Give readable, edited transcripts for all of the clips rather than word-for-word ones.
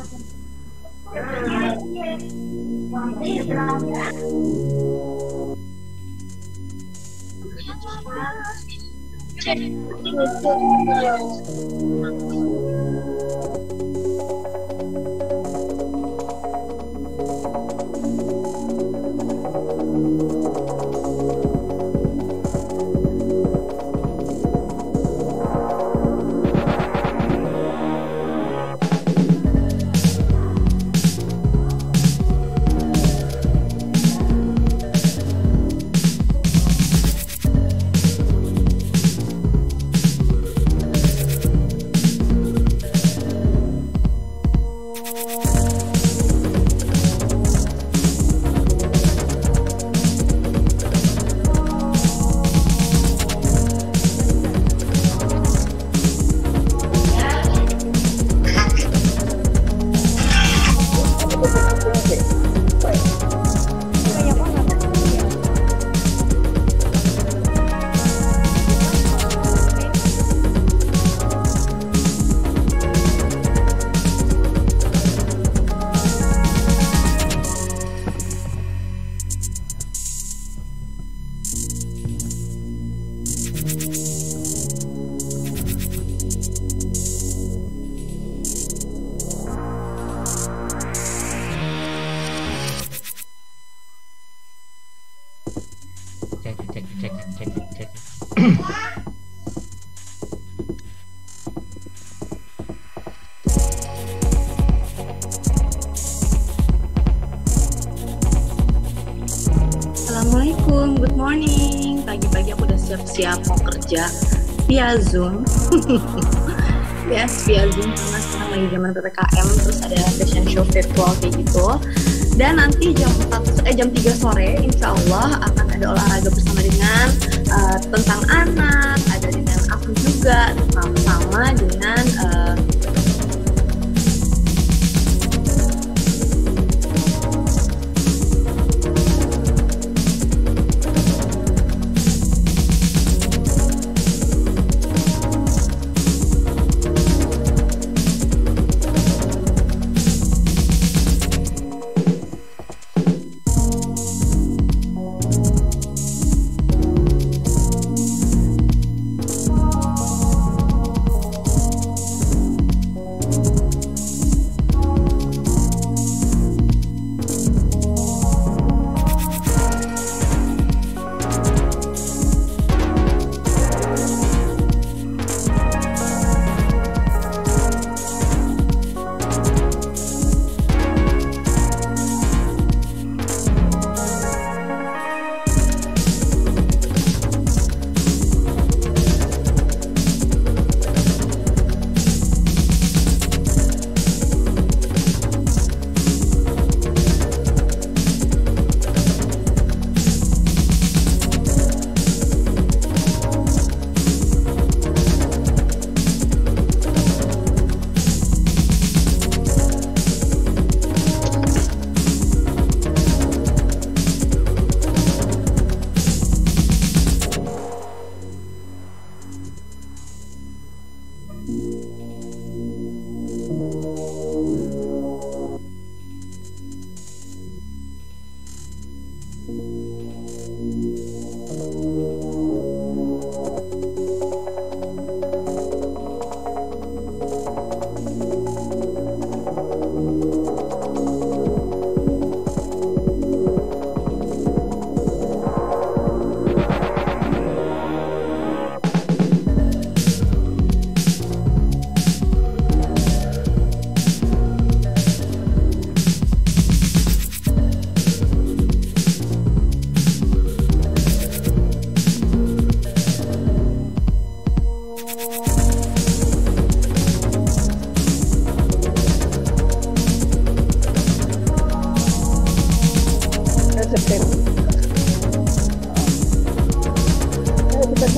Cek. Assalamualaikum, good morning. Pagi-pagi aku udah siap-siap mau kerja via Zoom. Ya, via Zoom karena sekarang lagi zaman PPKM, terus ada fashion show virtual kayak gitu. Dan nanti jam 3 sore insya Allah akan ada olahraga bersama dengan tentang anak, ada dengan aku juga, sama dengan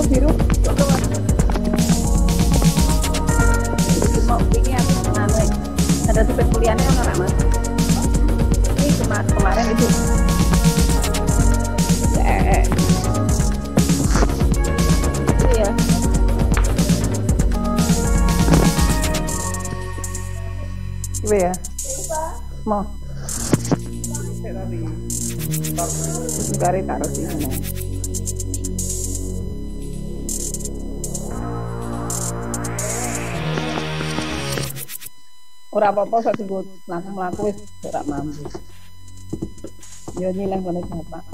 biru. Ini ada tipe kuliahnya orang mas. Ini kemarin itu. Iya. Coba ya. Mau cari taruh di sini. Ora apa-apa sak digo langsung mlaku wis ora mampu. Yo nyileh kene bapak.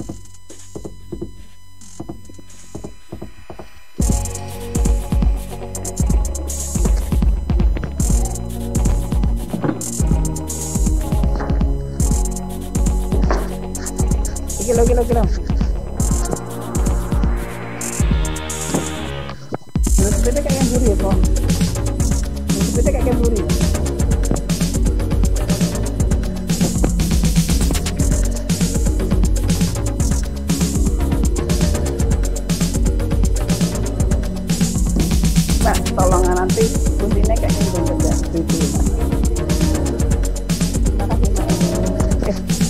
Kilo. Sepeda kayak yang buri ya kok. Sepeda kayak yang buri. Nah, tolong nanti kuncinya kayak yang benda itu.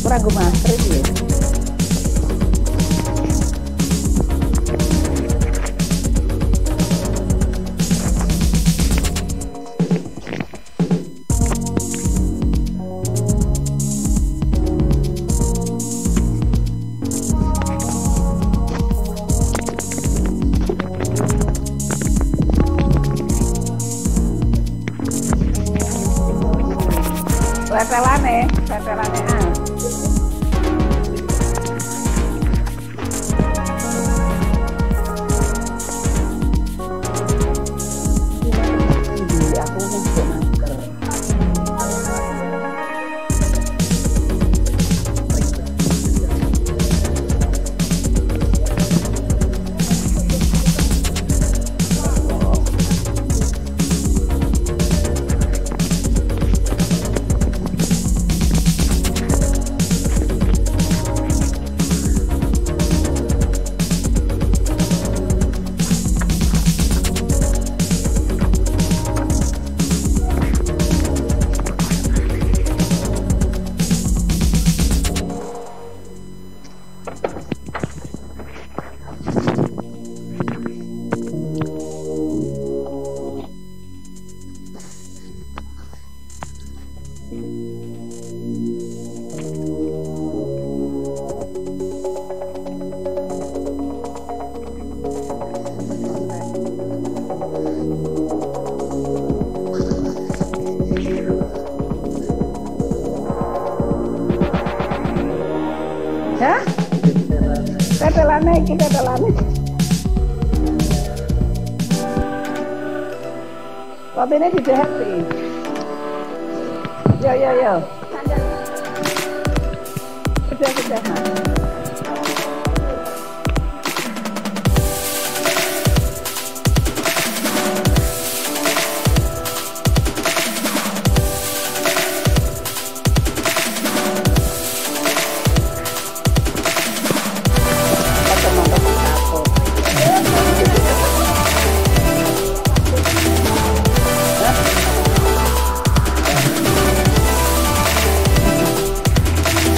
Kurang gue master ya. Tetelane iki tetelane. Rotine dijahati. Yo. Sudah.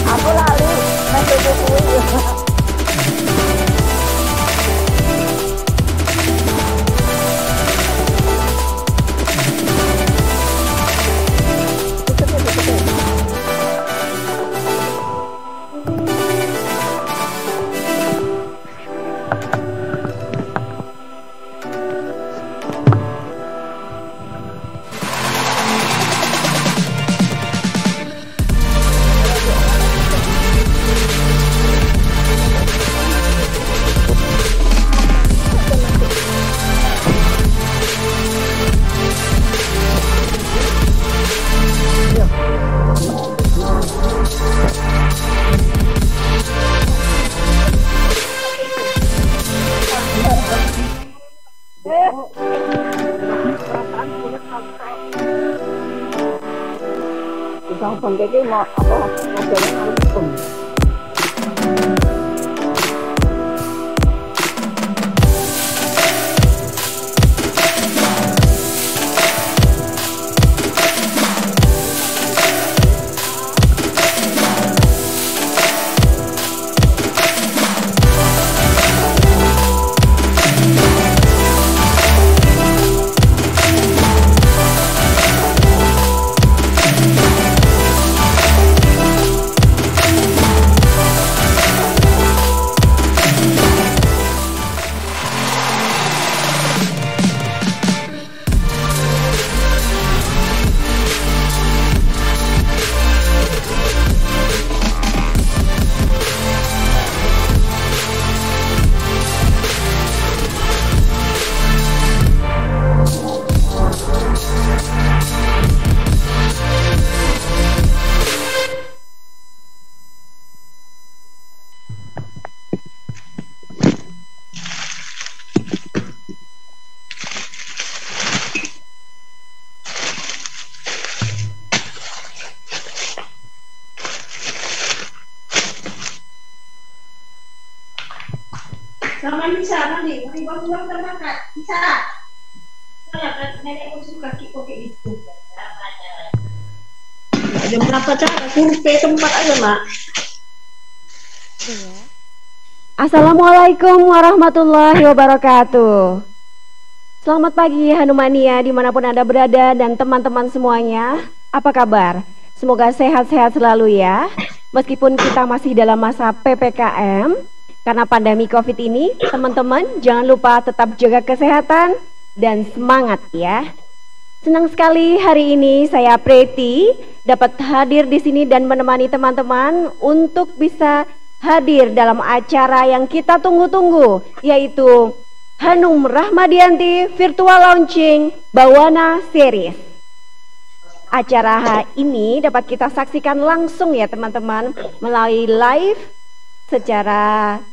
Aku lali, nanti Isang pangkeke mo ako magaling ang hukom. Kamu bisa nanti, nanti bangun termakan. Bisa. Kalau nenek aku suka pakai itu. Jam berapa cara? Survei tempat aja, Mbak. Assalamualaikum warahmatullahi wabarakatuh. Selamat pagi Hanumania dimanapun Anda berada dan teman-teman semuanya. Apa kabar? Semoga sehat-sehat selalu ya. Meskipun kita masih dalam masa PPKM karena pandemi COVID ini, teman-teman jangan lupa tetap jaga kesehatan dan semangat ya. Senang sekali hari ini saya Preti dapat hadir di sini dan menemani teman-teman untuk bisa hadir dalam acara yang kita tunggu-tunggu, yaitu Hanum Rahmadianti Virtual Launching Bawana Series. Acara ini dapat kita saksikan langsung ya teman-teman melalui live secara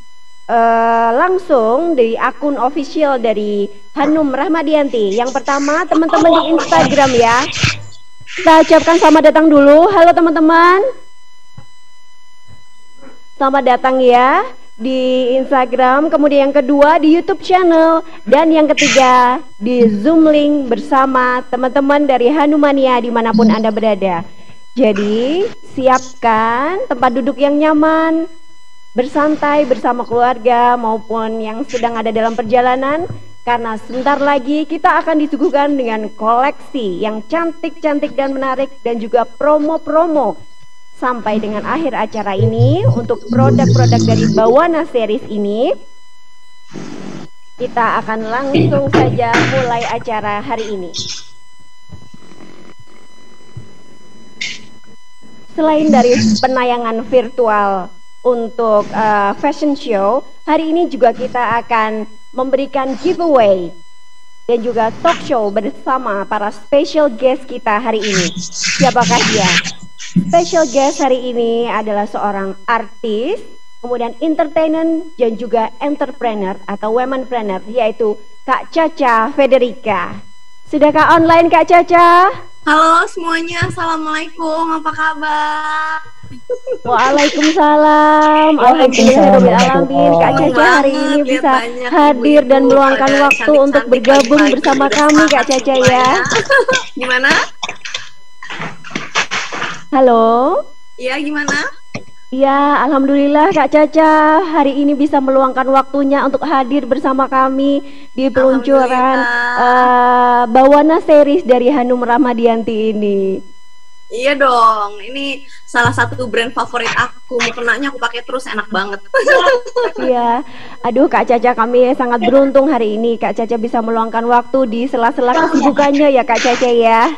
langsung dari akun official dari Hanum Rahmadianti. Yang pertama teman-teman di Instagram ya. Kita ucapkan selamat datang dulu. Halo teman-teman. Selamat datang ya di Instagram, kemudian yang kedua di YouTube channel, dan yang ketiga di Zoom link bersama teman-teman dari Hanumania dimanapun Anda berada. Jadi siapkan tempat duduk yang nyaman, bersantai bersama keluarga maupun yang sedang ada dalam perjalanan, karena sebentar lagi kita akan disuguhkan dengan koleksi yang cantik-cantik dan menarik dan juga promo-promo. Sampai dengan akhir acara ini untuk produk-produk dari Bawana Series ini, kita akan langsung saja mulai acara hari ini. Selain dari penayangan virtual untuk fashion show, hari ini juga kita akan memberikan giveaway dan juga talk show bersama para special guest kita hari ini. Siapakah dia? Special guest hari ini adalah seorang artis, kemudian entertainer dan juga entrepreneur atau womanpreneur, yaitu Kak Caca Federica. Sudahkah online Kak Caca? Halo semuanya, assalamualaikum, apa kabar? Waalaikumsalam. Alhamdulillahirobbilalamin. Kak Caca hari ini bisa hadir dan meluangkan waktu untuk bergabung bersama kami Kak Caca ya. Gimana? Halo. Iya, gimana? Ya, alhamdulillah Kak Caca hari ini bisa meluangkan waktunya untuk hadir bersama kami di peluncuran Bawana Series dari Hanum Rahmadianti ini. Iya dong, ini salah satu brand favorit aku. Mukenanya aku pakai terus, enak banget. Iya, aduh Kak Caca, kami sangat beruntung hari ini Kak Caca bisa meluangkan waktu di sela-sela kesibukannya ya Kak Caca ya.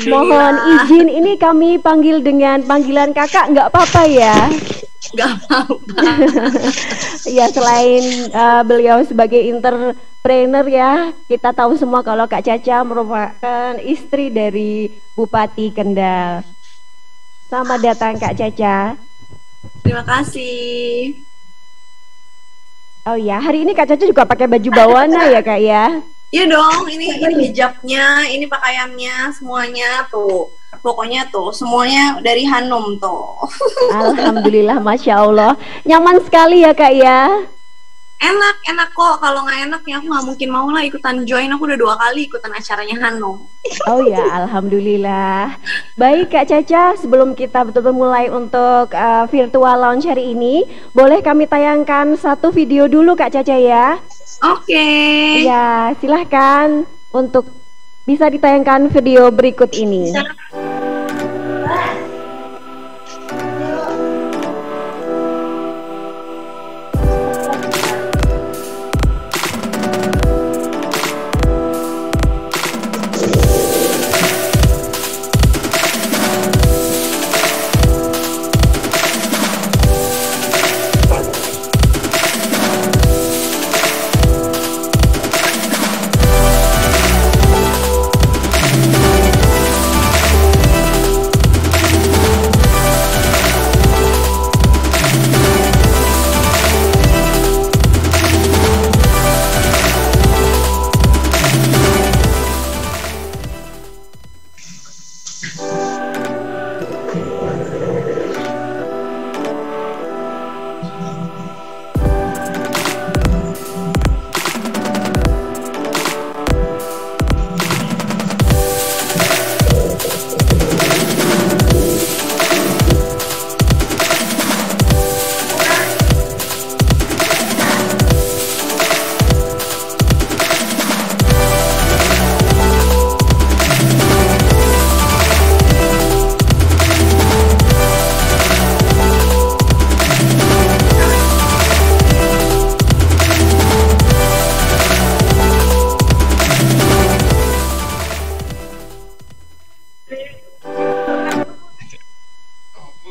Mohon izin ini kami panggil dengan panggilan kakak, nggak apa-apa ya? Nggak apa-apa. Ya, selain beliau sebagai entrepreneur ya, kita tahu semua kalau Kak Caca merupakan istri dari Bupati Kendal. Selamat datang Kak Caca. Terima kasih. Oh ya, hari ini Kak Caca juga pakai baju bawana ya Kak ya? Iya dong, ini hijabnya, ini pakaiannya, semuanya tuh. Pokoknya tuh, semuanya dari Hanum tuh. Alhamdulillah, Masya Allah. Nyaman sekali ya Kak ya? Enak kok. Kalau nggak enak ya aku nggak mungkin mau lah ikutan join. Aku udah 2 kali ikutan acaranya Hanum. Oh ya, alhamdulillah. Baik Kak Caca, sebelum kita betul-betul mulai untuk virtual launch hari ini, boleh kami tayangkan satu video dulu Kak Caca ya? Oke. Ya, silahkan untuk bisa ditayangkan video berikut ini.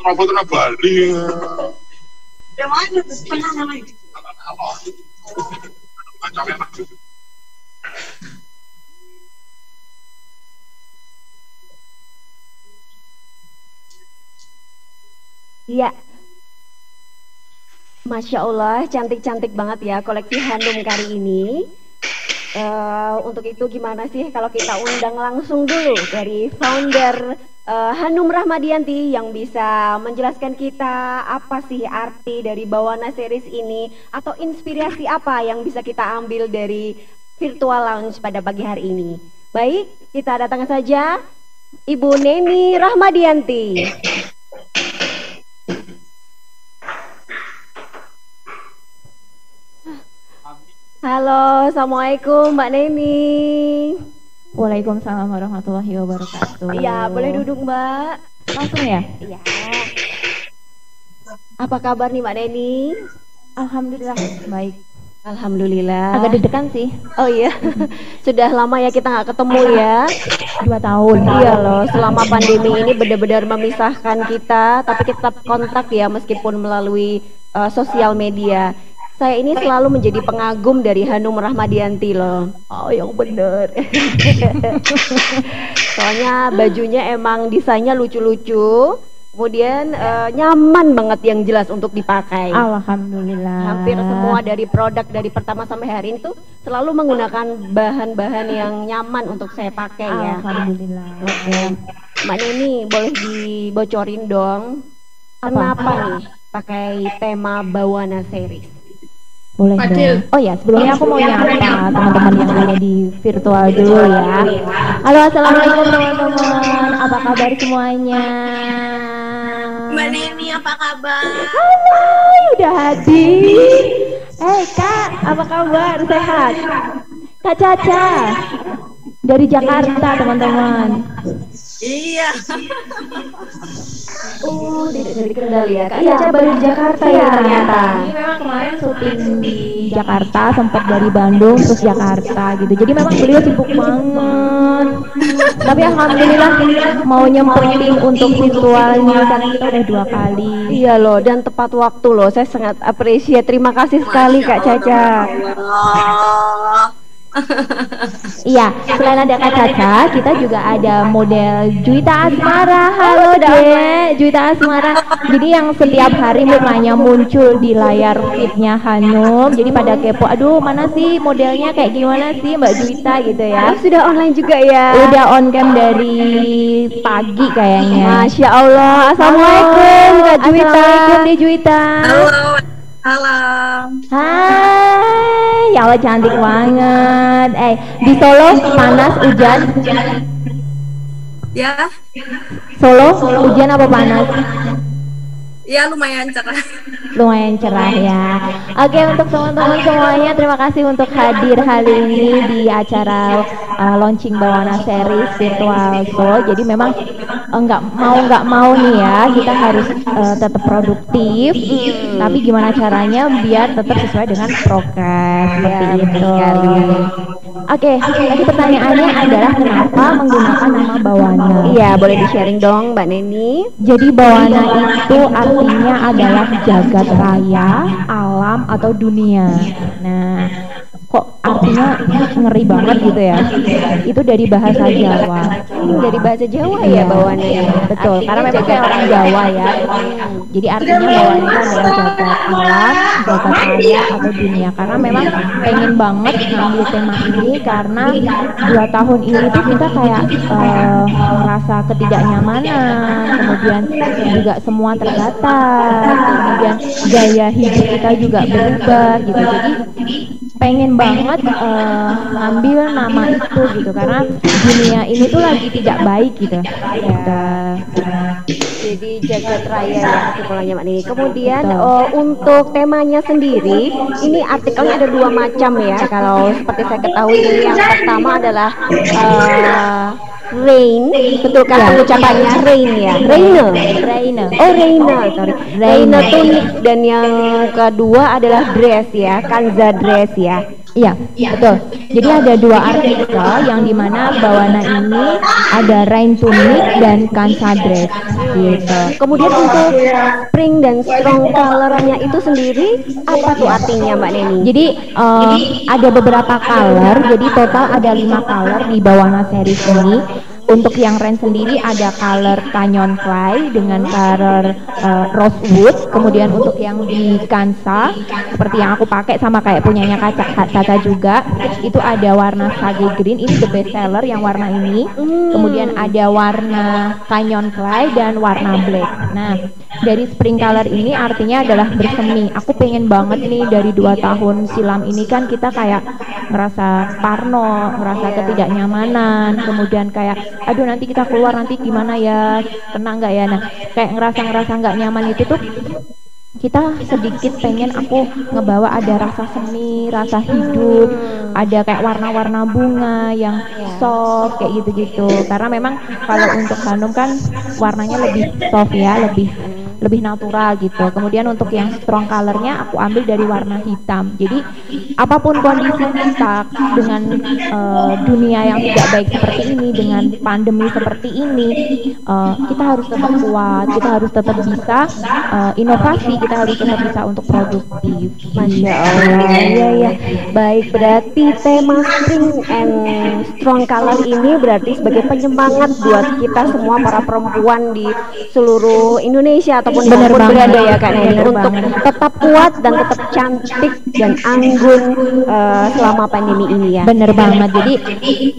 Rambutnya Bali. Yang mana tuh? Pernah namanya? Iya. Masya Allah, cantik-cantik banget ya koleksi Hanum kali ini. Untuk itu gimana sih kalau kita undang langsung dulu dari founder Hanum Rahmadianti yang bisa menjelaskan kita apa sih arti dari Bawana Series ini atau inspirasi apa yang bisa kita ambil dari virtual lounge pada pagi hari ini. Baik, kita datangkan saja Ibu Neni Rahmadianti. Halo, Assalamualaikum Mbak Neni. Waalaikumsalam warahmatullahi wabarakatuh. Iya, boleh duduk Mbak. Langsung ya? Iya. Apa kabar nih Mbak Neni? Alhamdulillah baik. Alhamdulillah. Agak deg-degan sih. Oh iya, sudah lama ya kita nggak ketemu ya. 2 tahun. Iya loh, selama pandemi ini benar-benar memisahkan kita, tapi kita tetap kontak ya meskipun melalui sosial media. Saya ini selalu menjadi pengagum dari Hanum Rahmadianti loh. Oh yang bener. Soalnya bajunya emang desainnya lucu-lucu, kemudian nyaman banget yang jelas untuk dipakai. Alhamdulillah. Hampir semua dari produk dari pertama sampai hari ini tuh selalu menggunakan bahan-bahan yang nyaman untuk saya pakai ya. Alhamdulillah. Oke. Mbak Neni boleh dibocorin dong kenapa nih pakai tema Bawana Series? Boleh dong. Oh ya, sebelumnya aku mau nyapa teman-teman yang ada di virtual dulu ya. Halo, assalamualaikum teman-teman. Apa kabar semuanya? Mbak Neni apa kabar? Halo, udah hadir. Kak, apa kabar? Sehat? Kak Caca dari Jakarta teman-teman. Iya. Oh, dari Kendal ya. Kak Iya, Caca baru di Jakarta ya ternyata. Ini memang kemarin syuting di Jakarta, sempat dari Bandung terus Jakarta gitu. Jadi memang beliau sibuk banget. Tapi alhamdulillah mau nyempetin untuk virtualnya karena kita udah 2 kali. Iya loh, dan tepat waktu loh. Saya sangat appreciate. Terima kasih sekali Kak Caca. Iya, selain ada Kak Caca, kita juga ada model Juwita Asmara. Halo Dek, Juwita Asmara. Jadi yang setiap hari mukanya muncul di layar feednya Hanum. Jadi pada kepo, aduh mana sih modelnya kayak gimana sih Mbak Juwita gitu ya. Sudah online juga ya. Udah on cam dari pagi kayaknya. Masya Allah. Assalamualaikum Kak Juwita. Assalamualaikum Dek Juwita. Halo. Halo. Hai, ya Allah cantik banget. Di Solo panas hujan? Ya, Solo hujan apa panas? ya lumayan cerah. Lumayan cerah ya. Oke, untuk teman-teman semuanya terima kasih untuk hadir hari ini di acara launching Bawana Series Virtual Show. Jadi memang nggak mau nih ya, kita harus tetap produktif. Tapi gimana caranya biar tetap sesuai dengan prokes seperti itu. Oke, tadi pertanyaannya adalah kenapa menggunakan nama Bawana? Iya, boleh di-sharing dong Mbak Neni. Jadi Bawana itu artinya adalah jagat raya, alam atau dunia. Nah, kok artinya ngeri banget gitu ya? Itu dari bahasa Jawa. Dari bahasa Jawa ya Bawana ya. Betul, karena memang saya orang Jawa ya. Jadi artinya Bawana itu adalah jagat alam, jagat raya atau dunia. Karena memang pengen banget ngambil tema ini karena 2 tahun ini tuh kita kayak merasa ketidaknyamanan, kemudian juga semua terbatas, kemudian gaya hidup kita juga berubah gitu. Jadi pengen banget ngambil nama itu gitu karena dunia ini tuh lagi tidak baik gitu. Jadi jagat raya ya kesimpulannya Mbak Neni. Kemudian untuk temanya sendiri, ini artikelnya ada 2 macam ya. Kalau seperti saya ketahui ini yang pertama adalah rain, betulkah pengucapannya rain ya? Rainer. Oh Rainer, sorry. Rainer tunik dan yang kedua adalah dress ya, kanza dress ya. Iya, betul. Jadi ada 2 artikel yang dimana bawana ini ada rain tunic dan kansa dress gitu. Kemudian untuk spring dan strong colornya itu sendiri apa tuh artinya Mbak Neni? Jadi ada beberapa color, jadi total ada 5 color di bawana series ini. Untuk yang rain sendiri ada color canyon clay dengan color rosewood. Kemudian untuk yang di kansa seperti yang aku pakai sama kayak punyanya Caca juga, itu ada warna sage green, ini the best seller yang warna ini. Kemudian ada warna canyon clay dan warna black. Nah, dari spring color ini artinya adalah bersemi. Aku pengen banget nih dari 2 tahun silam ini kan kita kayak ngerasa parno, ngerasa ketidaknyamanan, kemudian kayak aduh nanti kita keluar nanti gimana ya, tenang nggak ya. Nah, kayak ngerasa nggak nyaman itu tuh kita sedikit pengen aku ngebawa ada rasa seni, rasa hidup, ada kayak warna-warna bunga yang soft kayak gitu-gitu. Karena memang kalau untuk Hanum kan warnanya lebih soft ya, lebih natural gitu. Kemudian untuk yang strong colornya aku ambil dari warna hitam. Jadi apapun kondisi kita dengan dunia yang tidak baik seperti ini, dengan pandemi seperti ini, kita harus tetap kuat, kita harus tetap bisa inovasi, kita harus tetap bisa untuk produktif. Masya Allah, ya. Baik, berarti tema spring and strong color ini berarti sebagai penyemangat buat kita semua para perempuan di seluruh Indonesia ataupun dimanapun berada ya Kak Neni, untuk tetap kuat dan tetap cantik dan anggun selama pandemi ini ya. Bener banget. Jadi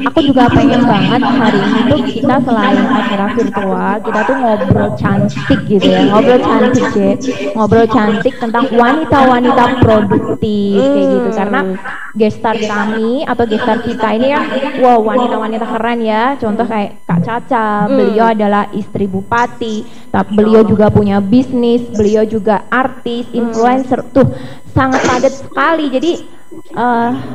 aku juga pengen banget hari ini tuh kita selain acara virtual, kita tuh ngobrol cantik gitu ya, ngobrol cantik tentang wanita-wanita produktif kayak gitu. Karena gestar kami atau gestar kita ini kan wow, wanita-wanita keren ya. Contoh kayak Kak Caca, beliau adalah istri bupati, tapi beliau juga punya bisnis, beliau juga artis, influencer, tuh sangat padat sekali. Jadi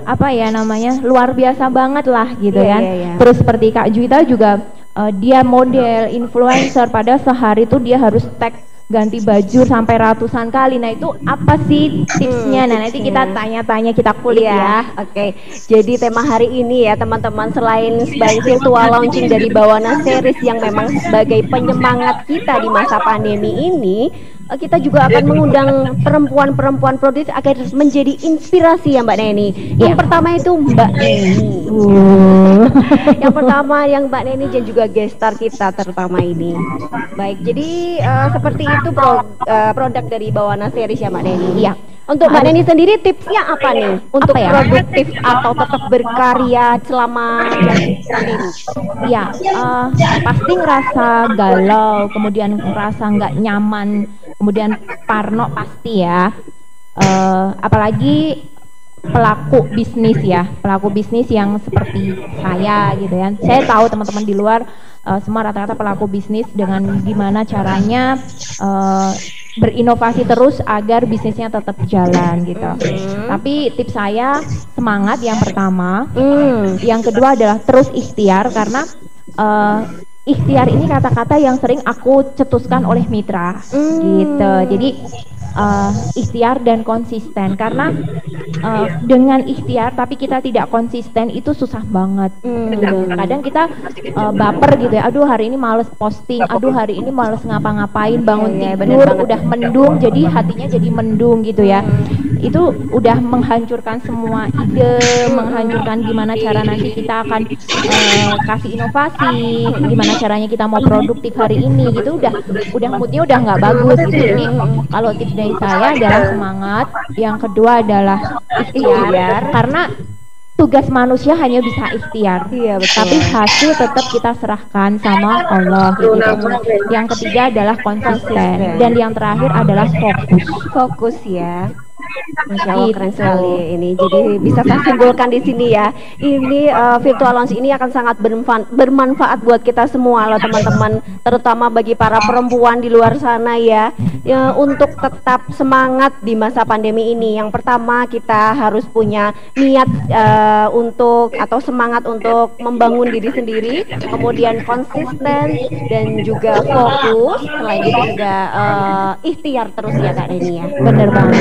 apa ya namanya, luar biasa banget lah gitu kan. Terus seperti Kak Juwita juga dia model, influencer, pada sehari tuh dia harus tag ganti baju sampai ratusan kali. Nah, itu apa sih tipsnya? Nah, nanti kita tanya-tanya, kita kulik ya. Oke. Jadi tema hari ini ya teman-teman, selain sebagai virtual launching dari Bawana Series yang memang sebagai penyemangat kita di masa pandemi ini, kita juga akan mengundang perempuan-perempuan produktif agar menjadi inspirasi ya Mbak Neni. Yang pertama itu Mbak Neni. Yang pertama yang Mbak Neni dan juga gestar kita terutama ini. Baik, jadi seperti itu produk dari Bawana Series ya Mbak Neni. Iya. Untuk Mbak Neni sendiri tipsnya apa nih untuk produktif atau tetap berkarya selama pandemi? Ya, pasti ngerasa galau, kemudian ngerasa nggak nyaman, kemudian parno pasti ya. Apalagi pelaku bisnis yang seperti saya gitu ya. Saya tahu teman-teman di luar semua rata-rata pelaku bisnis dengan gimana caranya berinovasi terus agar bisnisnya tetap jalan gitu. Tapi tips saya semangat yang pertama. Yang kedua adalah terus ikhtiar, karena ikhtiar ini kata-kata yang sering aku cetuskan oleh mitra gitu. Jadi ikhtiar dan konsisten, karena dengan ikhtiar tapi kita tidak konsisten itu susah banget. Kadang kita baper gitu ya, aduh hari ini males posting, aduh hari ini males ngapa-ngapain, bangun tidur udah mendung, jadi hatinya jadi mendung gitu ya. Itu udah menghancurkan semua ide, menghancurkan gimana cara nanti kita akan kasih inovasi, gimana caranya kita mau produktif hari ini gitu. Udah moodnya udah nggak bagus gitu. Jadi kalau tips dari saya adalah semangat. Yang kedua adalah ikhtiar, karena tugas manusia hanya bisa ikhtiar. Iya, betul. Tapi hasil tetap kita serahkan sama Allah gitu. Yang ketiga adalah konsisten, dan yang terakhir adalah fokus ya. Masya Allah, keren sekali ini. Jadi bisa saya simpulkan di sini ya, ini virtual launch ini akan sangat bermanfaat buat kita semua loh teman-teman, terutama bagi para perempuan di luar sana ya, untuk tetap semangat di masa pandemi ini. Yang pertama, kita harus punya niat untuk atau semangat untuk membangun diri sendiri, kemudian konsisten dan juga fokus. Selain itu juga ikhtiar terus ya Kak Neni ya. Bener banget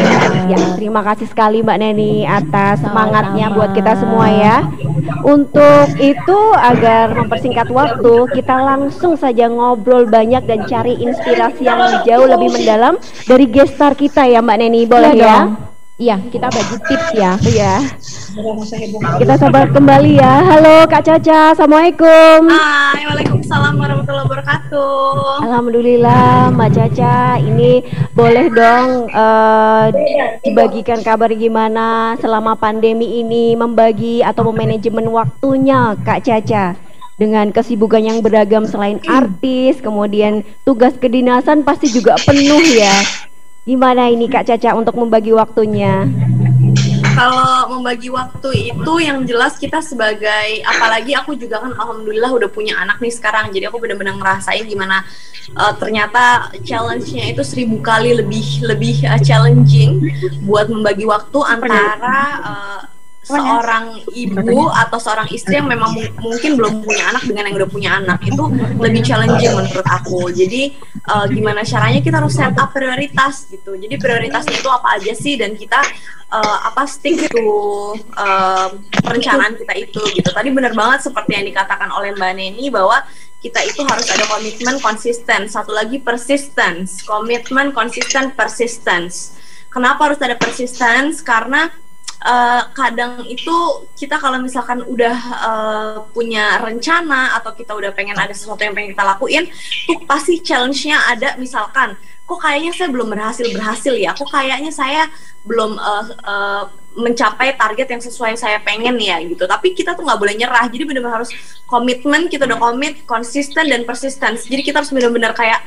ya. Terima kasih sekali Mbak Neni atas semangatnya Sama-sama. buat kita semua ya. Untuk itu agar mempersingkat waktu, kita langsung saja ngobrol banyak dan cari inspirasi yang jauh lebih mendalam dari gestar kita ya Mbak Neni, boleh Iya ya? dong. Iya, kita bagi tips ya. Iya. Kita sabar kembali ya. Halo Kak Caca, Assalamualaikum. Hai, waalaikumsalam warahmatullahi wabarakatuh. Alhamdulillah Mbak Caca, ini boleh dong dibagikan kabar gimana selama pandemi ini membagi atau memanajemen waktunya Kak Caca dengan kesibukan yang beragam selain artis, kemudian tugas kedinasan pasti juga penuh ya. Gimana ini Kak Caca untuk membagi waktunya? Kalau membagi waktu itu yang jelas kita sebagai, apalagi aku juga kan alhamdulillah udah punya anak nih sekarang, jadi aku benar-benar ngerasain gimana ternyata challenge-nya itu 1000 kali lebih challenging buat membagi waktu antara seorang ibu atau seorang istri yang memang mungkin belum punya anak dengan yang udah punya anak, itu lebih challenging menurut aku. Jadi gimana caranya kita harus set up prioritas gitu. Jadi prioritasnya itu apa aja sih, dan kita stick to perencanaan kita itu gitu. Tadi benar banget seperti yang dikatakan oleh Mbak Neni bahwa kita itu harus ada komitmen konsisten. Satu lagi persistence, komitmen konsisten persistence. Kenapa harus ada persistence? Karena kadang itu kita kalau misalkan udah punya rencana atau kita udah pengen ada sesuatu yang pengen kita lakuin, tuh pasti challenge-nya ada. Misalkan, kok kayaknya saya belum berhasil ya, kok kayaknya saya belum mencapai target yang sesuai saya pengen ya gitu. Tapi kita tuh nggak boleh nyerah, jadi benar-benar harus komitmen. Kita udah komit, konsisten dan persistence. Jadi kita harus benar-benar kayak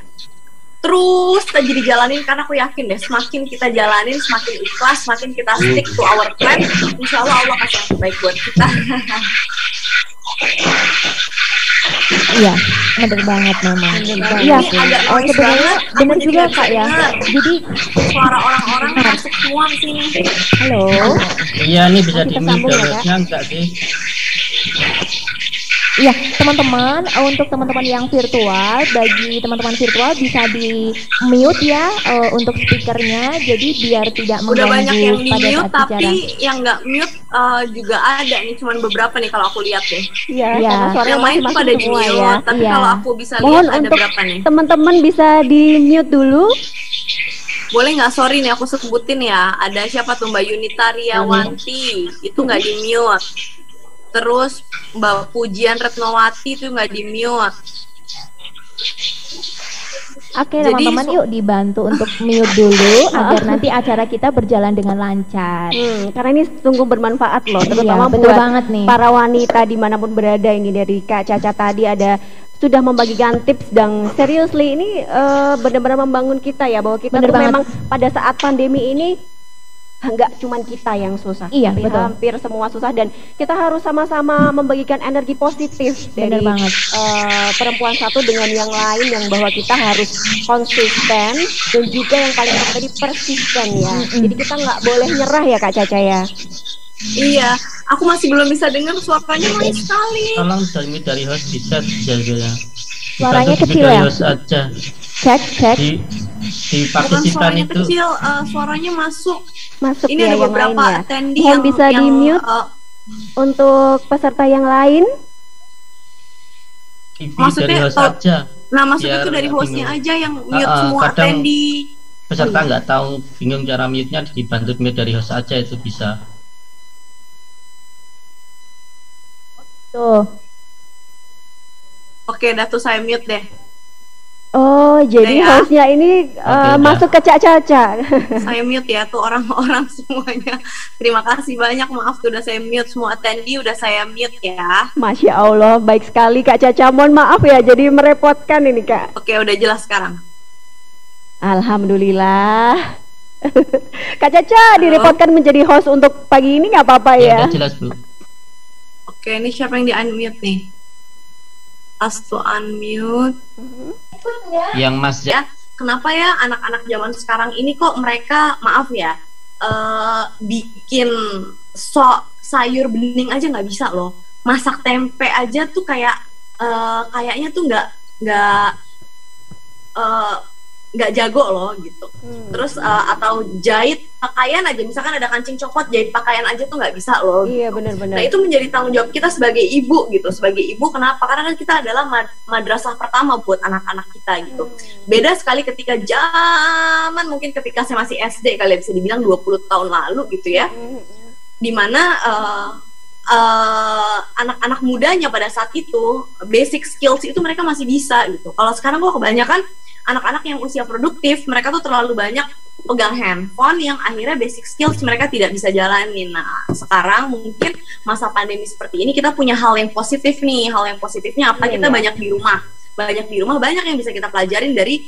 terus aja dijalanin, karena aku yakin deh semakin kita jalanin, semakin ikhlas, semakin kita stick to our plan, insya Allah Allah kasih yang terbaik buat kita. Iya, bener banget memang. Iya, agak noise banget. Bener juga Kak ya. Jadi suara orang-orang masuk semua di sini. Halo. Iya, ini bisa Kita di-mute sambung ya, Kak? harusnya enggak sih? Iya, teman-teman, untuk teman-teman yang virtual, bagi teman-teman virtual bisa di mute ya untuk speakernya, jadi biar tidak Udah banyak yang mengganggu di pada mute, saat tapi bicara. yang nggak mute juga ada nih, cuman beberapa nih kalau aku lihat deh. Iya, Iya. karena suaranya Yang lain tuh masing-masing pada di semua mute, ya. tapi Iya. kalau aku bisa Mohon lihat ada untuk berapa nih. teman-teman bisa di mute dulu. Boleh nggak, sorry nih aku sebutin ya. Ada siapa tuh, Mbak Yunita Riawanti, itu nggak di mute. Terus Mbak Pujian Retnowati itu nggak di mute. Oke, Jadi, teman-teman yuk dibantu untuk mute dulu agar nanti acara kita berjalan dengan lancar. Karena ini sungguh bermanfaat loh, terutama Iya, betul buat banget nih. para wanita dimanapun berada. Ini dari Kak Caca tadi ada sudah membagikan tips, dan seriously ini benar-benar membangun kita ya, bahwa kita Bener tuh banget. memang pada saat pandemi ini nggak cuman kita yang susah, Iya, tapi betul. hampir semua susah, dan kita harus sama-sama membagikan energi positif dari Bener banget. perempuan satu dengan yang lain, yang bahwa kita harus konsisten dan juga yang paling penting tadi persisten ya. Jadi kita nggak boleh nyerah ya Kak Caca ya. Iya, aku masih belum bisa dengar, suaranya noise sekali. Tolong dari host bisa jaga. Suaranya Dibantu kecil dari ya? host aja. Cek. Di Bukan partisipan suaranya itu kecil, suaranya masuk. Masuk Ini ya ada yang beberapa lainnya. attendee Mohon yang bisa di mute untuk peserta yang lain. TV maksudnya dari host tau- aja. nah maksudnya biar itu dari nggak hostnya bingung. aja yang mute semua kadang attendee. Peserta nggak tahu, bingung cara mute-nya, dibantu mute dari host aja itu bisa. Tuh. Oke, dah tuh saya mute deh. Oh, jadi Udah ya? hostnya ini udah. masuk ke Cak Caca. Saya mute ya tuh orang-orang semuanya. Terima kasih banyak, maaf tuh udah saya mute semua attendee, udah saya mute ya. Masya Allah, baik sekali Kak Caca. Mohon maaf ya, jadi merepotkan ini Kak. Oke, udah jelas sekarang. Alhamdulillah. Kak Caca direpotkan menjadi host untuk pagi ini nggak apa-apa ya? Udah jelas Bu. Oke, ini siapa yang di unmute nih? Ask to unmute. Yang Mas Ya, kenapa ya anak-anak zaman sekarang ini kok mereka, maaf ya, bikin sayur bening aja nggak bisa loh. Masak tempe aja tuh kayak kayaknya tuh nggak nggak jago loh gitu. Terus atau jahit pakaian aja, misalkan ada kancing copot, jahit pakaian aja tuh nggak bisa loh. Iya benar-benar. Nah itu menjadi tanggung jawab kita sebagai ibu gitu. Sebagai ibu kenapa? Karena kan kita adalah madrasah pertama buat anak-anak kita gitu. Beda sekali ketika zaman mungkin ketika saya masih SD kali ya, bisa dibilang 20 tahun lalu gitu ya. Dimana anak-anak mudanya pada saat itu basic skills itu mereka masih bisa gitu. Kalau sekarang kok kebanyakan anak-anak yang usia produktif, mereka tuh terlalu banyak pegang handphone yang akhirnya basic skills mereka tidak bisa jalanin. Nah, sekarang mungkin masa pandemi seperti ini kita punya hal yang positif nih. Hal yang positifnya apa? Kita banyak di rumah. Banyak di rumah, banyak yang bisa kita pelajarin dari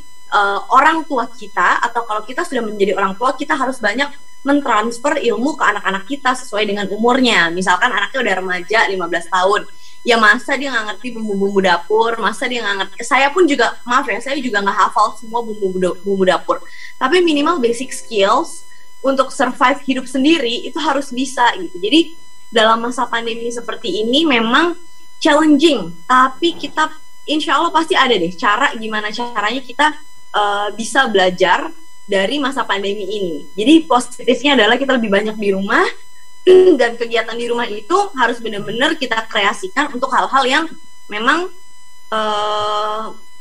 orang tua kita, atau kalau kita sudah menjadi orang tua, kita harus banyak mentransfer ilmu ke anak-anak kita sesuai dengan umurnya. Misalkan anaknya udah remaja 15 tahun, ya masa dia nggak ngerti bumbu-bumbu dapur, masa dia nggak ngerti. Saya pun juga, maaf ya, saya juga nggak hafal semua bumbu dapur, tapi minimal basic skills untuk survive hidup sendiri itu harus bisa gitu. Jadi dalam masa pandemi seperti ini memang challenging, tapi kita insya Allah pasti ada deh cara gimana caranya kita bisa belajar dari masa pandemi ini. Jadi positifnya adalah kita lebih banyak di rumah, dan kegiatan di rumah itu harus benar-benar kita kreasikan untuk hal-hal yang memang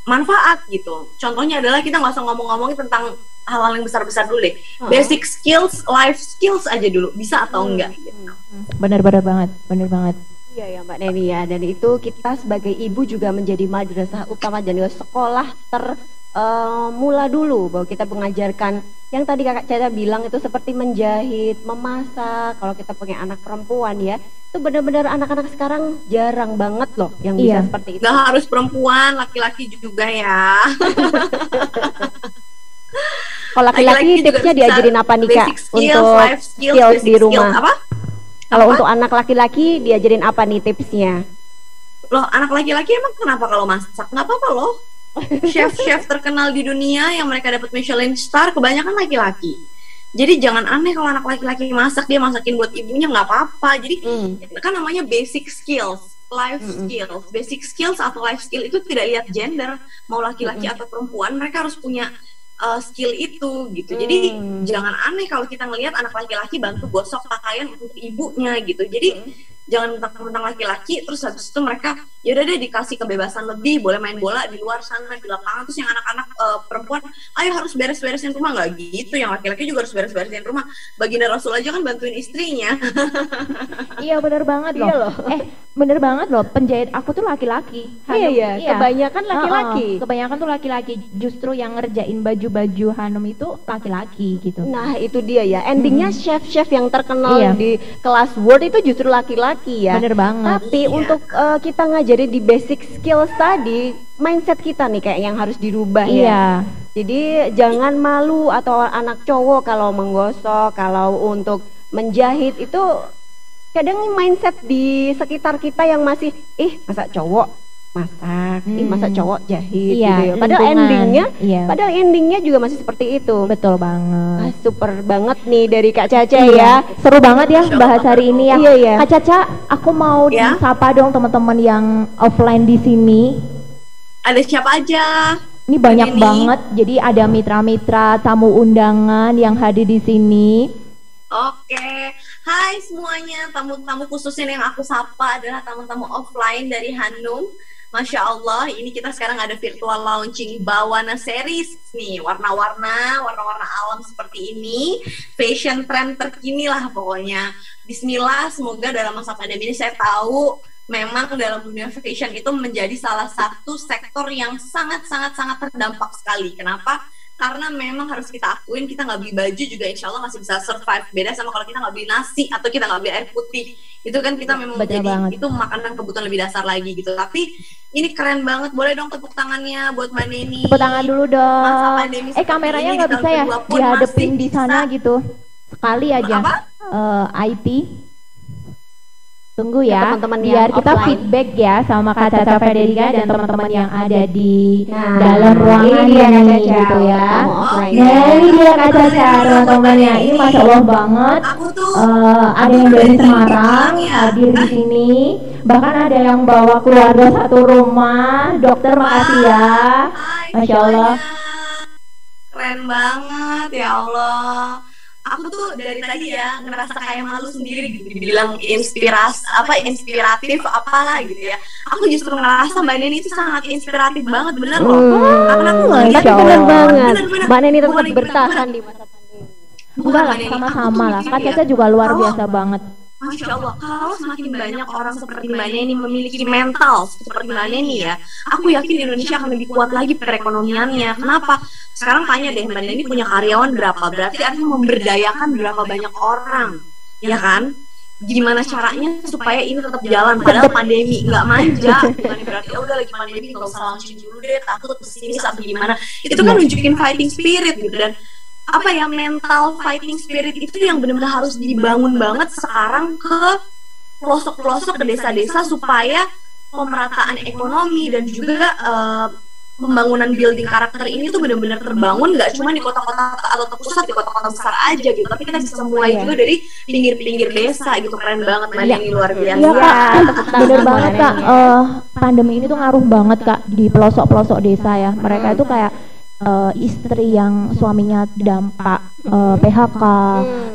manfaat gitu. Contohnya adalah kita nggak usah ngomong-ngomongin tentang hal-hal yang besar-besar dulu deh. Basic skills, life skills aja dulu, bisa atau enggak gitu. Bener banget. Iya ya Mbak Neni ya, dan itu kita sebagai ibu juga menjadi madrasah utama dan juga sekolah mula dulu bahwa kita mengajarkan yang tadi Kakak Caca bilang itu seperti menjahit, memasak. Kalau kita punya anak perempuan ya, itu benar-benar anak-anak sekarang jarang banget loh yang bisa seperti itu. Nggak harus perempuan, laki-laki juga ya. Kalau laki-laki tipsnya diajarin apa nih Kak untuk skills di rumah? Kalau untuk anak laki-laki diajarin apa nih tipsnya? Loh, anak laki-laki emang kenapa kalau masak? Nggak apa-apa loh. Chef-chef terkenal di dunia yang mereka dapat Michelin star kebanyakan laki-laki. Jadi jangan aneh kalau anak laki-laki masak, dia masakin buat ibunya, nggak apa-apa. Jadi kan namanya basic skills, life skills. Basic skills atau life skill itu tidak lihat gender, mau laki-laki atau perempuan, mereka harus punya skill itu gitu. Jadi jangan aneh kalau kita ngelihat anak laki-laki bantu gosok pakaian untuk ibunya gitu. Jadi jangan mentang-mentang laki-laki terus habis itu mereka ya udah deh dikasih kebebasan lebih, boleh main bola di luar sana di lapangan, terus yang anak-anak perempuan ayo harus beres-beresin rumah. Nggak gitu, yang laki-laki juga harus beres-beresin rumah. Baginda Rasul aja kan bantuin istrinya. Iya bener banget loh. Bener banget loh, penjahit aku tuh laki-laki. Iya, kebanyakan laki-laki. Kebanyakan tuh laki-laki, justru yang ngerjain baju-baju Hanum itu laki-laki gitu. Nah itu dia ya, endingnya chef-chef yang terkenal di kelas World itu justru laki-laki ya. Bener banget. Tapi untuk kita ngajarin di basic skills tadi, mindset kita nih kayak yang harus dirubah ya. Jadi jangan malu atau anak cowok kalau menggosok, kalau untuk menjahit itu kadang mindset di sekitar kita yang masih masa cowok masak, masa cowok jahit gitu ya. Padahal endingnya juga masih seperti itu. Betul banget. Super banget nih dari Kak Caca ya. Seru banget ya bahas hari ini ya. Kak Caca, aku mau disapa dong teman-teman yang offline di sini. Ada siapa aja? Ini banyak banget. Jadi ada mitra-mitra tamu undangan yang hadir di sini. Oke, hai semuanya, tamu-tamu khususnya yang aku sapa adalah tamu-tamu offline dari Hanum. Masya Allah, ini kita sekarang ada virtual launching Bawana Series nih, warna-warna alam seperti ini, fashion trend terkini lah pokoknya. Bismillah, semoga dalam masa pandemi ini saya tahu memang dalam dunia fashion itu menjadi salah satu sektor yang sangat-sangat terdampak sekali. Kenapa? Karena memang harus kita akuin, kita nggak beli baju juga insya Allah masih bisa survive. Beda sama kalau kita nggak beli nasi atau kita nggak beli air putih, itu kan kita memang itu makanan kebutuhan lebih dasar lagi gitu. Tapi ini keren banget, boleh dong tepuk tangannya buat Mbak Neni. Tepuk tangan dulu dong. Kameranya nggak bisa ya dihadepin di sana gitu, sekali aja. IT tunggu ya, teman-teman biar kita offline feedback ya sama Kak Caca Federica dan teman-teman yang ada di dalam ruangan ini gitu ya. Nah ini dia Kak Caca teman-temannya, ini Masya Allah banget. Ada yang dari Semarang hadir di sini, bahkan ada yang bawa keluarga satu rumah. Dokter makasih ya, Masya Allah. keren banget ya Allah. Aku tuh dari tadi ya ngerasa kayak malu sendiri gitu dibilang inspiratif apalah gitu ya. Aku justru ngerasa Mbak Neni itu sangat inspiratif banget, bener loh. Karena aku ngeliat Tapi bener banget. bener-bener. Mbak Neni tetap Bukan lagi bertahan di masa pandemi. Enggak lah, Mbak Neni, sama-sama aku lah. tuh Kak mikir ya, Caca juga luar kalau- biasa banget. Masya Allah, kalau semakin banyak orang seperti Mbak Neni memiliki mental seperti Mbak Neni ya, aku yakin Indonesia akan lebih kuat lagi perekonomiannya. Kenapa? Sekarang tanya deh, Mbak Neni punya karyawan berapa? Berarti artinya memberdayakan berapa banyak orang, ya kan? Gimana caranya supaya ini tetap jalan padahal pandemi, nggak manja. Bukan berarti udah lagi pandemi nggak usah launching dulu deh, takut pesimis atau gimana. Itu kan nunjukin fighting spirit gitu, dan apa ya, mental fighting spirit itu yang benar-benar harus dibangun banget sekarang ke pelosok-pelosok, ke desa-desa, supaya pemerataan ekonomi dan juga pembangunan building karakter ini tuh benar-benar terbangun, nggak cuma di kota-kota atau terpusat di kota-kota besar aja gitu, tapi kita bisa mulai juga dari pinggir-pinggir desa gitu. Keren banget Mbak Neni, luar biasa. Iya Kak, bener banget Kak. Pandemi ini tuh ngaruh banget Kak di pelosok-pelosok desa ya. Mereka itu kayak istri yang suaminya dampak PHK,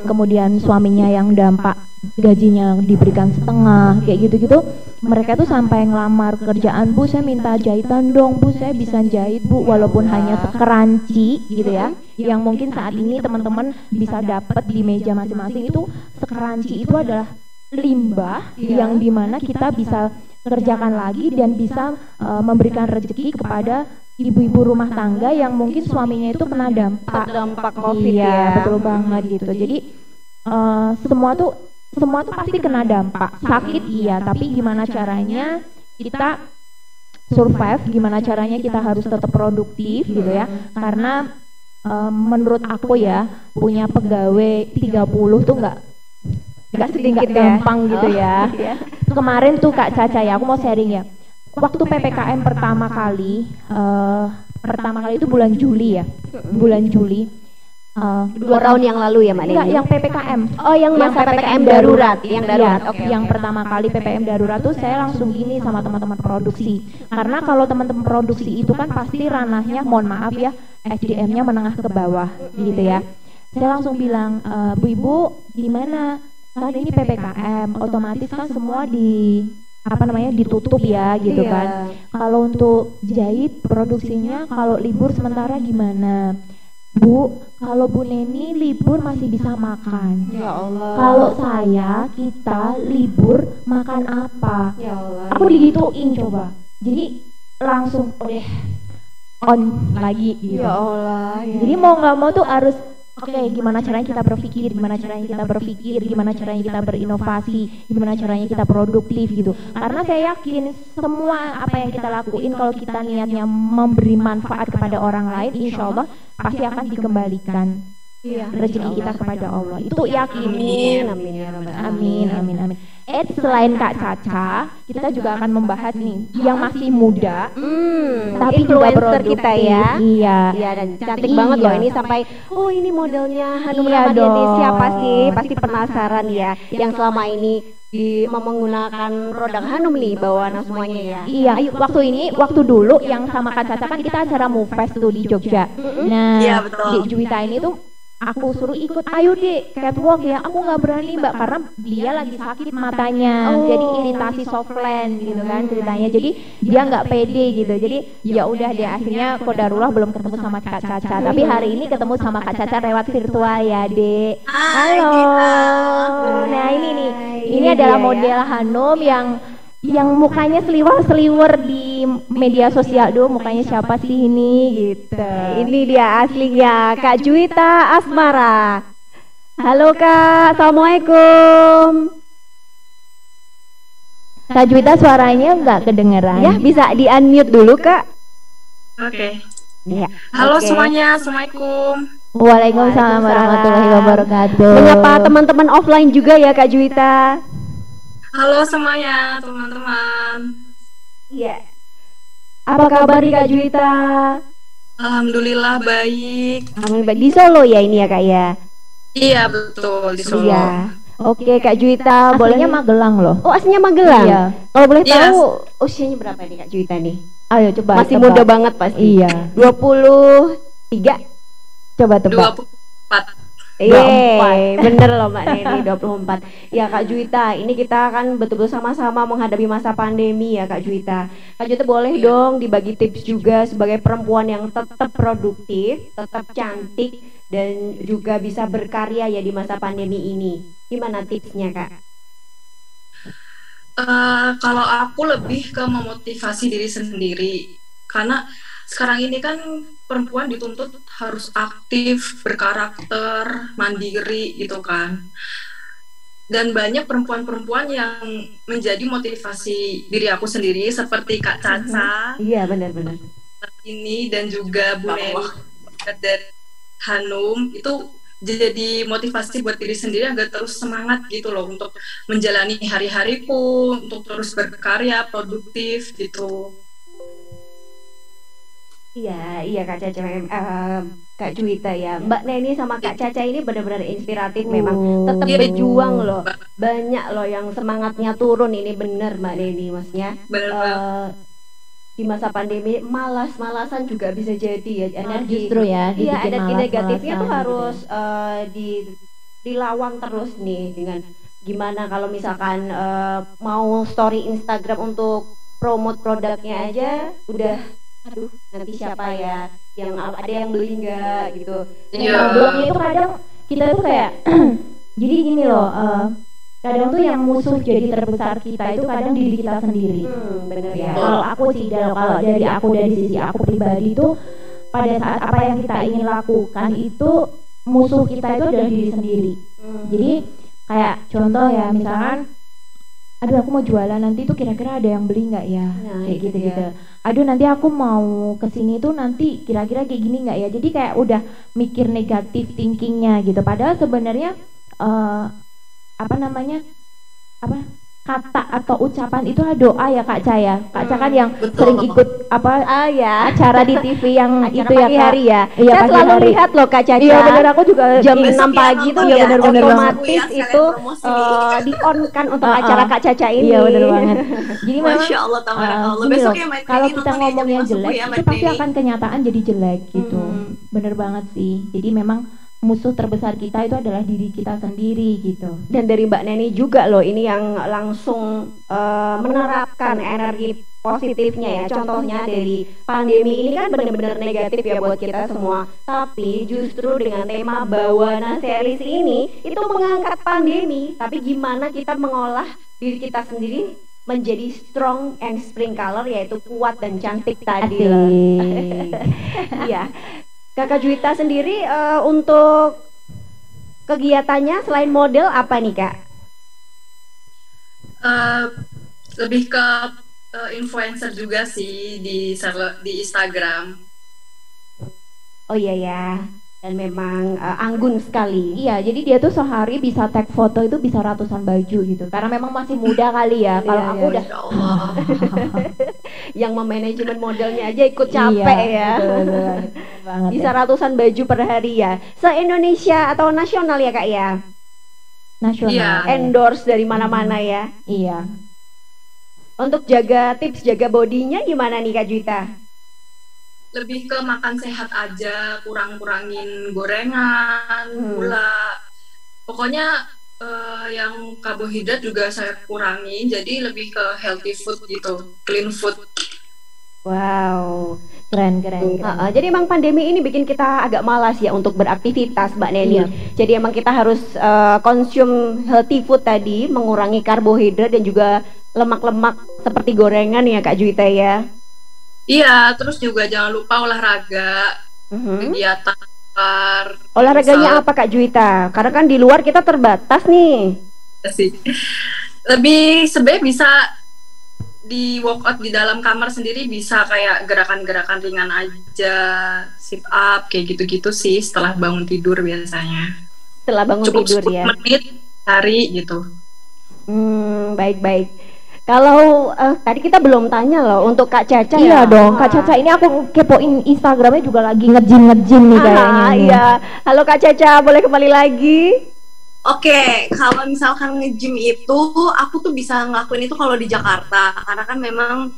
kemudian suaminya yang dampak gajinya diberikan setengah, kayak gitu-gitu. Mereka tuh sampai ngelamar kerjaan, Bu saya minta jahitan dong, Bu saya bisa jahit Bu, walaupun hanya sekeranci gitu ya, yang mungkin saat ini teman-teman bisa dapat di meja masing-masing. Itu sekeranci itu adalah limbah yang dimana kita bisa kerjakan lagi dan bisa memberikan rezeki kepada ibu-ibu rumah tangga yang mungkin suaminya itu kena dampak COVID iya, ya. betul banget gitu. Jadi semua tuh pasti kena dampak. Sakit iya, tapi gimana caranya kita survive, gimana caranya kita harus tetap produktif gitu ya. Karena menurut aku ya, punya pegawai 30 tuh nggak sedikit gampang gitu ya. Kemarin tuh Kak Caca ya, aku mau sharing ya. Waktu PPKM pertama kali itu bulan Juli ya. Bulan Juli. 2 tahun yang lalu ya Mbak Neni? Enggak, yang PPKM. Oh, yang masa PPKM darurat, yang darurat. Iya, Oke. yang pertama kali PPKM darurat tuh saya langsung gini sama teman-teman produksi. Karena kalau teman-teman produksi itu kan pasti ranahnya, mohon maaf ya, SDM-nya menengah ke bawah gitu ya. Saya langsung bilang, Bu Ibu, gimana? Kan ini PPKM, otomatis kan semua ditutup ya gitu Iya. kan. Kalau untuk jahit produksinya kalau libur sementara gimana? Bu, kalau Bu Neni libur masih bisa makan. Ya Allah. Kalau kita libur makan apa? Ya Allah. Aku digituin coba. Jadi langsung on lagi gitu. Ya Allah. Ya. Jadi mau nggak mau tuh harus oke, gimana caranya kita berpikir, gimana caranya kita berinovasi, gimana caranya kita produktif gitu. Karena saya yakin semua apa yang kita lakuin kalau kita niatnya memberi manfaat kepada orang lain, insya Allah pasti akan dikembalikan rezeki kita kepada Allah. Itu yakin. Amin ya Rabbal Amin, amin, amin. Selain Kak Caca, kita juga akan membahas nih yang masih muda, tapi juga influencer kita ya. Iya. Iya, dan cantik banget loh ini, sampai ini modelnya Hanum Iya Ramadiati dong. siapa sih? Pasti penasaran ya, yang selama ini menggunakan produk Hanum nih bawaan semuanya ya. Iya, waktu dulu yang sama Kak Caca kan kita acara Move Fest tuh di Jogja. Nah, Iya, betul. Dek Juwita ini tuh aku suruh ikut, ayo Dek catwalk ya. Aku nggak berani Mbak karena dia lagi sakit matanya, jadi iritasi softland gitu kan ceritanya. Jadi dia nggak pede gitu. Jadi ya udah deh, akhirnya kodarullah belum ketemu sama Kak Caca. Tapi hari ini ketemu sama Kak Caca lewat virtual ya Dek. Hai, Halo. Gita. Nah ini nih, Ini ini adalah dia ya. model Hanum yang mukanya seliwer di media sosial. Duh, mukanya siapa sih ini gitu. Ini dia aslinya Kak Juwita Asmara. Halo Kak, Assalamualaikum. Kak Juwita suaranya nggak kedengeran. Ya, bisa di unmute dulu Kak. Oke. Ya. Halo Oke. semuanya, assalamualaikum. Waalaikumsalam warahmatullahi wabarakatuh. Menyapa teman-teman offline juga ya Kak Juwita. Halo semuanya, teman-teman. Iya. Apa kabar nih Kak Juwita? Alhamdulillah baik. Alhamdulillah, di Solo ya ini ya Kak ya. Iya betul, di Solo. Iya. Oke Kak Juwita, Aslinya boleh Magelang loh. Oh, aslinya Magelang. Iya. Kalau boleh Iya. tahu usianya berapa nih Kak Juwita nih? Ayo coba. Masih tebak. muda banget pasti. Iya. 23. Coba tebak. 24. Bener loh Mbak Neni, 24. Ya Kak Juwita, ini kita kan betul-betul sama-sama menghadapi masa pandemi ya Kak Juwita. Kak Juwita boleh dong dibagi tips juga sebagai perempuan yang tetap produktif, tetap cantik, dan juga bisa berkarya ya di masa pandemi ini. Gimana tipsnya Kak? Kalau aku lebih ke memotivasi diri sendiri, karena sekarang ini kan perempuan dituntut harus aktif, berkarakter, mandiri gitu kan. Dan banyak perempuan-perempuan yang menjadi motivasi diri aku sendiri seperti Kak Caca. Iya benar-benar. Ini dan juga Bu Neni dan Hanum itu jadi motivasi buat diri sendiri agar terus semangat gitu loh untuk menjalani hari-hariku, untuk terus berkarya, produktif gitu. Iya Kak Caca, Kak Juwita ya. Mbak Neni sama Kak Caca ini benar-benar inspiratif memang. Tetap berjuang loh. Banyak loh yang semangatnya turun, ini benar Mbak Neni maksudnya. Di masa pandemi malas-malasan juga bisa jadi ya energi. Justru ya. Iya, energi negatifnya tuh harus dilawan terus nih dengan gimana kalau misalkan mau story Instagram untuk promote produknya aja udah aduh nanti siapa ya yang ada yang beli nggak gitu. Belum itu kadang kita tuh kayak jadi gini loh, kadang tuh yang musuh jadi terbesar kita itu kadang diri kita sendiri. Bener ya. Kalau aku sih, kalau dari sisi aku pribadi itu pada saat apa yang kita ingin lakukan itu musuh kita itu adalah diri sendiri. Jadi kayak contoh ya misalkan aduh aku mau jualan nanti tuh kira-kira ada yang beli nggak ya, kayak gitu-gitu. Aduh nanti aku mau kesini tuh nanti kira-kira kayak gini nggak ya. Jadi kayak udah mikir negatif thinkingnya gitu. Padahal sebenarnya kata atau ucapan itu adalah doa ya Kak Caya. Kak Caya kan yang sering ikut acara di TV yang itu ya Kak. Hari ya. Iya, saya selalu hari. Lihat loh Kak Caca. Iya benar, aku juga jam 6 pagi tuh ya bener otomatis itu di-on-kan untuk acara Kak Caca ini. Iya benar banget. Jadi memang Masya Allah, tabarakallah. besok ya kalau kita ngomongnya jelek ya, itu pasti akan kenyataan jadi jelek gitu. Bener banget sih. Jadi memang musuh terbesar kita itu adalah diri kita sendiri gitu. Dan dari Mbak Neni juga loh ini yang langsung menerapkan energi positifnya ya. Contohnya dari pandemi ini kan benar-benar negatif ya buat kita semua. Tapi justru dengan tema Bawana series ini itu mengangkat pandemi, tapi gimana kita mengolah diri kita sendiri menjadi strong and spring color, yaitu kuat dan cantik tadi loh. Iya. Kakak Juwita sendiri untuk kegiatannya selain model apa nih Kak? Lebih ke influencer juga sih di Instagram. Oh iya ya, dan memang anggun sekali. Iya, jadi dia tuh sehari bisa tag foto itu bisa ratusan baju gitu. Karena memang masih muda kali ya. Kalau aku udah yang memanajemen modelnya aja ikut capek ya. Banget bisa ratusan baju per hari ya. Se-Indonesia atau nasional ya Kak ya? Nasional. Iya. Endorse dari mana-mana ya. Iya. Untuk tips jaga bodinya gimana nih Kak Juwita? Lebih ke makan sehat aja, kurangin gorengan, gula. Pokoknya yang karbohidrat juga saya kurangin, jadi lebih ke healthy food gitu, clean food. Wow, keren. Jadi emang pandemi ini bikin kita agak malas ya untuk beraktivitas, Mbak Neni. Iya. Jadi emang kita harus konsum healthy food tadi, mengurangi karbohidrat dan juga lemak-lemak seperti gorengan ya Kak Juwita ya. Iya, terus juga jangan lupa olahraga, kegiatan. Olahraganya apa Kak Juwita? Karena kan di luar kita terbatas nih. Sih. Lebih sebenarnya bisa di workout di dalam kamar sendiri, bisa kayak gerakan-gerakan ringan aja, sit up kayak gitu-gitu sih setelah bangun tidur biasanya. Setelah bangun tidur ya. 10 menit hari gitu. Baik. Kalau tadi kita belum tanya loh untuk Kak Caca. Iya dong, Kak Caca ini aku kepoin Instagramnya juga lagi nge-gym nih kayaknya. Iya. Halo Kak Caca, boleh kembali lagi? Oke, kalau misalkan nge-gym itu aku tuh bisa ngelakuin itu kalau di Jakarta, karena kan memang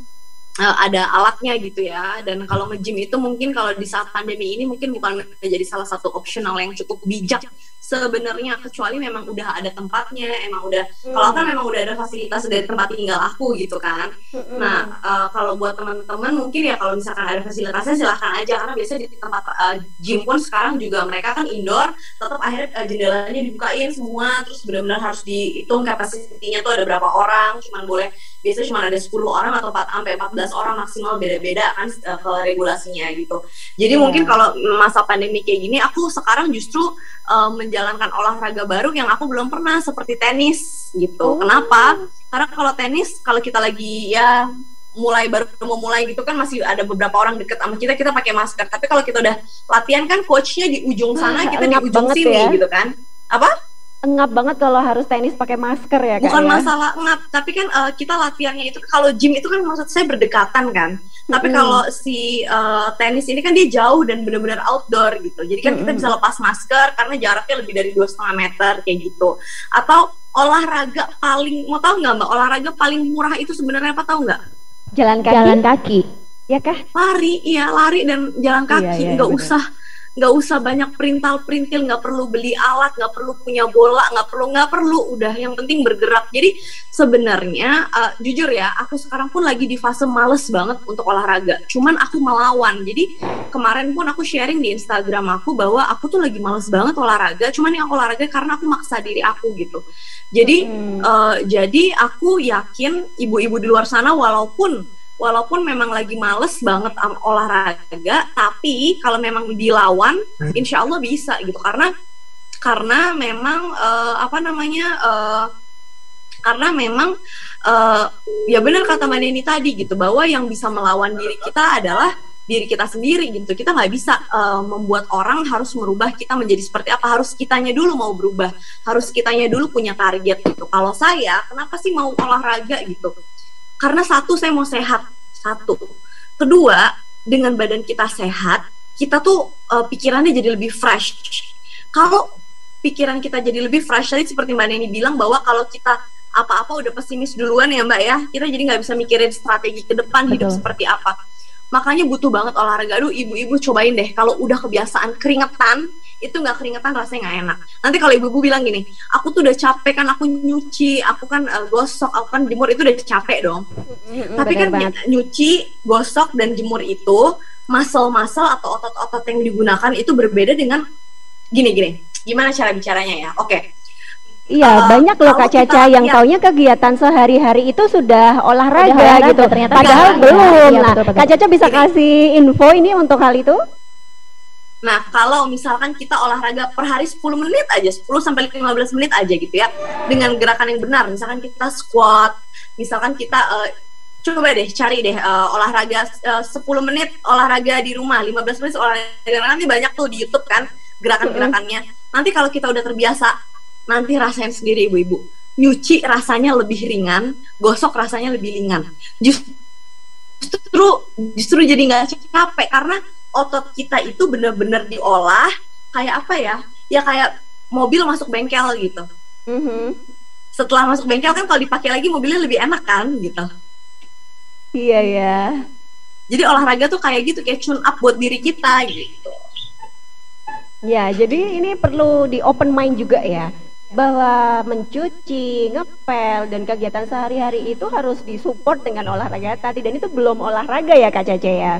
ada alatnya gitu ya. Dan kalau nge-gym itu mungkin kalau di saat pandemi ini mungkin bukan menjadi salah satu opsional yang cukup bijak sebenarnya, kecuali memang udah ada tempatnya, emang udah kalau kan memang udah ada fasilitas dari tempat tinggal aku gitu kan. Nah kalau buat teman-teman mungkin ya kalau misalkan ada fasilitasnya silahkan aja, karena biasanya di tempat gym pun sekarang juga mereka kan indoor, tetap akhirnya jendelanya dibukain semua, terus benar-benar harus dihitung kapasitinya tuh ada berapa orang, biasanya cuma ada 10 orang atau sampai 14 orang maksimal, beda-beda kan kalau regulasinya gitu. Jadi mungkin kalau masa pandemi kayak gini, aku sekarang justru menjalankan olahraga baru yang aku belum pernah, seperti tenis gitu. Kenapa? Karena kalau tenis, kalau kita lagi ya baru mau mulai gitu kan, masih ada beberapa orang deket sama kita pakai masker. Tapi kalau kita udah latihan kan coachnya di ujung sana, kita di ujung sini ya? Gitu kan. Apa? Engap banget kalau harus tenis pakai masker ya Kak. Bukan ya? Masalah engap, tapi kan kita latihannya itu, kalau gym itu kan maksud saya berdekatan kan. Tapi kalau si tenis ini kan dia jauh dan benar-benar outdoor gitu. Jadi kan kita bisa lepas masker karena jaraknya lebih dari 2,5 meter kayak gitu. Atau olahraga paling, mau tahu nggak Mbak, olahraga paling murah itu sebenarnya apa, tahu nggak? Jalan kaki. Jalan kaki. Ya kah? Lari dan jalan kaki. Nggak usah banyak perintil, nggak perlu beli alat, nggak perlu punya bola, nggak perlu, udah yang penting bergerak. Jadi sebenarnya jujur ya, aku sekarang pun lagi di fase males banget untuk olahraga, cuman aku melawan. Jadi kemarin pun aku sharing di Instagram aku bahwa aku tuh lagi males banget olahraga, cuman yang olahraga karena aku maksa diri aku gitu. Jadi jadi aku yakin ibu-ibu di luar sana walaupun memang lagi males banget olahraga, tapi kalau memang dilawan, insya Allah bisa gitu. Karena memang ya benar kata Mbak Neni tadi gitu, bahwa yang bisa melawan diri kita adalah diri kita sendiri gitu. Kita nggak bisa membuat orang harus merubah kita menjadi seperti apa. Harus kitanya dulu mau berubah, harus kitanya dulu punya target gitu. Kalau saya, kenapa sih mau olahraga gitu? Karena satu, saya mau sehat. Kedua, dengan badan kita sehat, kita tuh pikirannya jadi lebih fresh. Kalau pikiran kita jadi lebih fresh, tadi seperti Mbak Neni bilang bahwa kalau kita apa-apa udah pesimis duluan ya Mbak ya, kita jadi nggak bisa mikirin strategi ke depan hidup seperti apa. Makanya butuh banget olahraga. Aduh, ibu-ibu cobain deh, kalau udah kebiasaan keringetan, itu nggak keringetan rasanya nggak enak. Nanti kalau ibu-ibu bilang gini, aku tuh udah capek kan, aku nyuci, aku kan gosok, aku kan jemur, itu udah capek dong. Tapi kan nyuci, gosok, dan jemur itu, muscle-muscle atau otot-otot yang digunakan itu berbeda dengan gimana cara bicaranya ya? Oke. Iya, banyak loh Kak Caca yang taunya kegiatan sehari-hari itu sudah olahraga gitu. Ternyata padahal belum. Ya, nah, betul. Kak Caca bisa kasih info ini untuk hal itu? Nah, kalau misalkan kita olahraga per hari 10 menit aja, 10-15 menit aja gitu ya, dengan gerakan yang benar, misalkan kita squat, misalkan kita coba deh cari deh olahraga 10 menit olahraga di rumah, 15 menit olahraga, nanti banyak tuh di YouTube kan gerakan-gerakannya. Nanti kalau kita udah terbiasa, nanti rasain sendiri ibu-ibu, nyuci rasanya lebih ringan, gosok rasanya lebih ringan. Justru jadi nggak capek karena otot kita itu benar-benar diolah kayak apa ya? Ya kayak mobil masuk bengkel gitu. Setelah masuk bengkel kan kalau dipakai lagi mobilnya lebih enak kan gitu. Iya ya. Jadi olahraga tuh kayak gitu, kayak tune up buat diri kita gitu. Ya, jadi ini perlu di open mind juga ya, bahwa mencuci, ngepel, dan kegiatan sehari-hari itu harus disupport dengan olahraga tadi. Dan itu belum olahraga ya Kak Caca ya?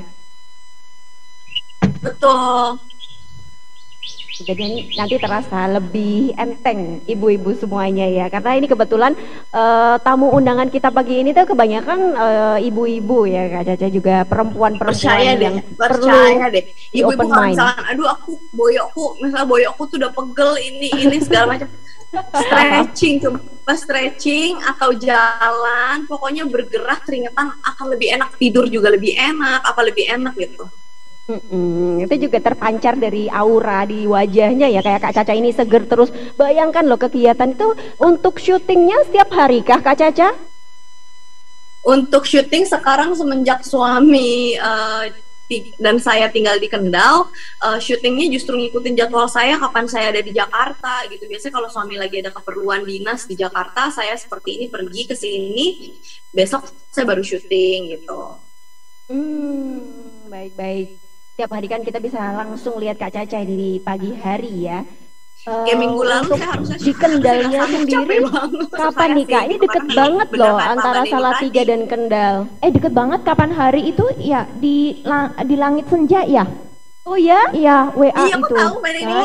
Betul. Jadi nanti terasa lebih enteng ibu-ibu semuanya ya. Karena ini kebetulan tamu undangan kita pagi ini tuh kebanyakan ibu-ibu ya Kak Caca, juga perempuan-perempuan yang percaya deh. Ibu-ibu kalau misalkan, aduh misalnya boyokku tuh udah pegel ini segala macam. stretching atau jalan, pokoknya bergerak, keringetan akan lebih enak, tidur juga lebih enak, lebih enak gitu. Itu juga terpancar dari aura di wajahnya ya, kayak Kak Caca ini seger terus. Bayangkan loh, kegiatan itu untuk syutingnya setiap hari kah Kak Caca? Untuk syuting sekarang semenjak suami dan saya tinggal di Kendal, syutingnya justru ngikutin jadwal saya kapan saya ada di Jakarta gitu. Biasanya kalau suami lagi ada keperluan dinas di Jakarta, saya seperti ini pergi ke sini, besok saya baru syuting gitu. Baik-baik. Tiap hari kan kita bisa langsung lihat Kak Caca di pagi hari ya. Kayak minggu lalu saya harusnya di Kendalnya sendiri kapan nih Kak? Ini deket banget loh antara Salatiga dan Kendal. Deket banget, kapan hari itu ya di langit senja ya? Oh ya? Iya, WA Iya, aku itu. tahu Mbak Neni.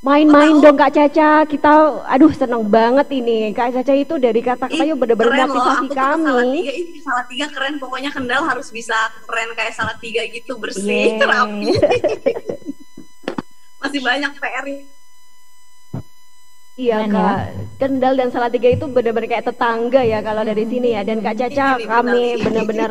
Main-main dong Kak Caca, kita aduh seneng banget ini. Kak Caca itu dari kata-katanya bener-bener Keren loh, motivasi aku tuh kami. Salatiga keren, pokoknya Kendal harus bisa keren kayak Salatiga gitu, bersih, Yeah. rapi. Masih banyak PR. Iya Keren Kak, Kendal dan Salatiga itu benar-benar kayak tetangga ya kalau dari sini ya. Dan Kak Caca Ini kami benar. benar-benar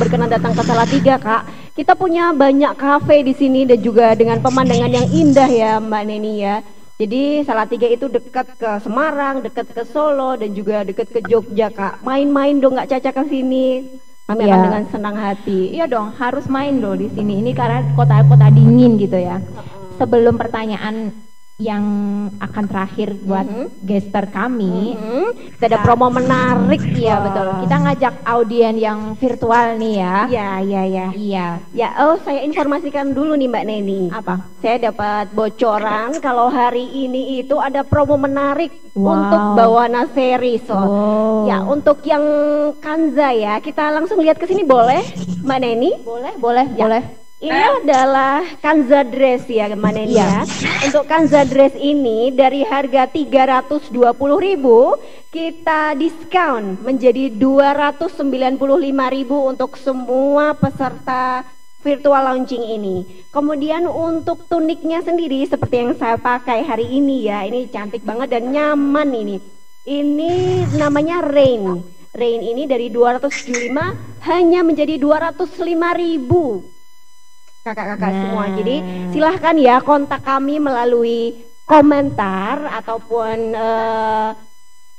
berkenan datang ke Salatiga Kak. Kita punya banyak kafe di sini dan juga dengan pemandangan yang indah ya Mbak Neni ya. Jadi Salatiga itu dekat ke Semarang, dekat ke Solo dan juga dekat ke Jogja Kak. Main-main dong Kak Caca ke sini. Kami akan Iya. dengan senang hati. Iya dong, harus main loh di sini. Ini karena kota-kota dingin gitu ya. Sebelum pertanyaan yang akan terakhir buat gester kami, Kita ada promo menarik. iya betul. Kita ngajak audien yang virtual nih ya. Iya. Iya. Ya, saya informasikan dulu nih Mbak Neni. Apa? Saya dapat bocoran kalau hari ini itu ada promo menarik Wow. untuk Bawana Series. Oh. Ya, untuk yang Kanza ya, kita langsung lihat ke sini boleh, Mbak Neni? Boleh. Ini adalah Kanza dress ya, Mbak Neni ya. Untuk Kanza dress ini dari harga 320.000 kita diskon menjadi 295.000 untuk semua peserta virtual launching ini. Kemudian untuk tuniknya sendiri seperti yang saya pakai hari ini ya, ini cantik banget dan nyaman ini. Ini namanya Rain. Rain ini dari 275 hanya menjadi 205.000. Kakak-kakak semua. Jadi silahkan ya kontak kami melalui komentar ataupun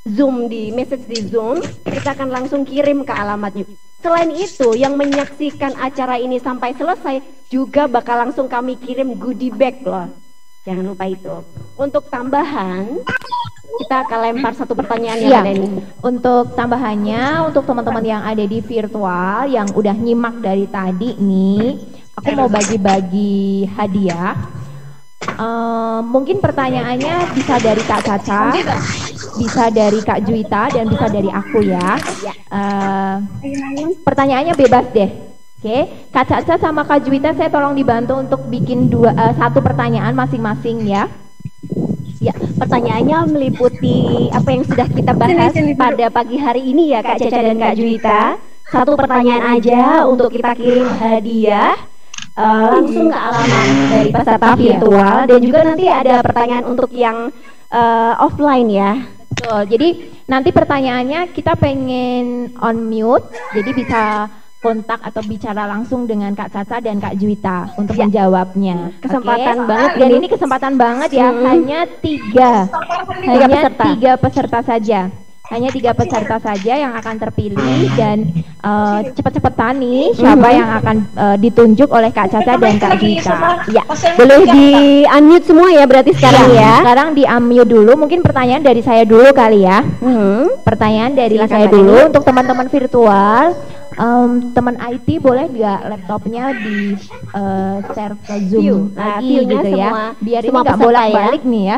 Zoom di message di Zoom. Kita akan langsung kirim ke alamatnya. Selain itu, yang menyaksikan acara ini sampai selesai juga bakal langsung kami kirim goodie bag loh. Jangan lupa itu. Untuk tambahan, kita akan lempar satu pertanyaan Iya. ya Deni. Untuk tambahannya, untuk teman-teman yang ada di virtual yang udah nyimak dari tadi nih, aku mau bagi-bagi hadiah. Mungkin pertanyaannya bisa dari Kak Caca, bisa dari Kak Juwita, dan bisa dari aku ya. Pertanyaannya bebas deh. Oke, Kak Caca sama Kak Juwita saya tolong dibantu untuk bikin satu pertanyaan masing-masing ya. Ya, pertanyaannya meliputi apa yang sudah kita bahas pada pagi hari ini ya Kak Caca dan Kak Juwita. Satu pertanyaan aja untuk kita kirim hadiah langsung ke alamat dari peserta virtual dan juga nanti ada pertanyaan untuk yang offline ya. Betul. Jadi nanti pertanyaannya kita pengen on mute, jadi bisa kontak atau bicara langsung dengan Kak Caca dan Kak Juwita untuk menjawabnya. Kesempatan Oke? banget Dan ini. ini kesempatan banget ya, hanya tiga peserta saja. Hanya 3 peserta saja yang akan terpilih dan cepet-cepetan nih siapa yang akan ditunjuk oleh Kak Caca dan Kak Juwita. Ya, boleh di unmute semua ya berarti sekarang ya. Sekarang di unmute dulu, mungkin pertanyaan dari saya dulu kali ya. Pertanyaan dari Silakan, saya Mbak dulu Neni. untuk teman-teman virtual. Teman IT boleh nggak laptopnya di share ke Zoom View. Nah, lagi view-nya gitu ya, semua- biar ini semua nggak peserta bolak-balik nih ya.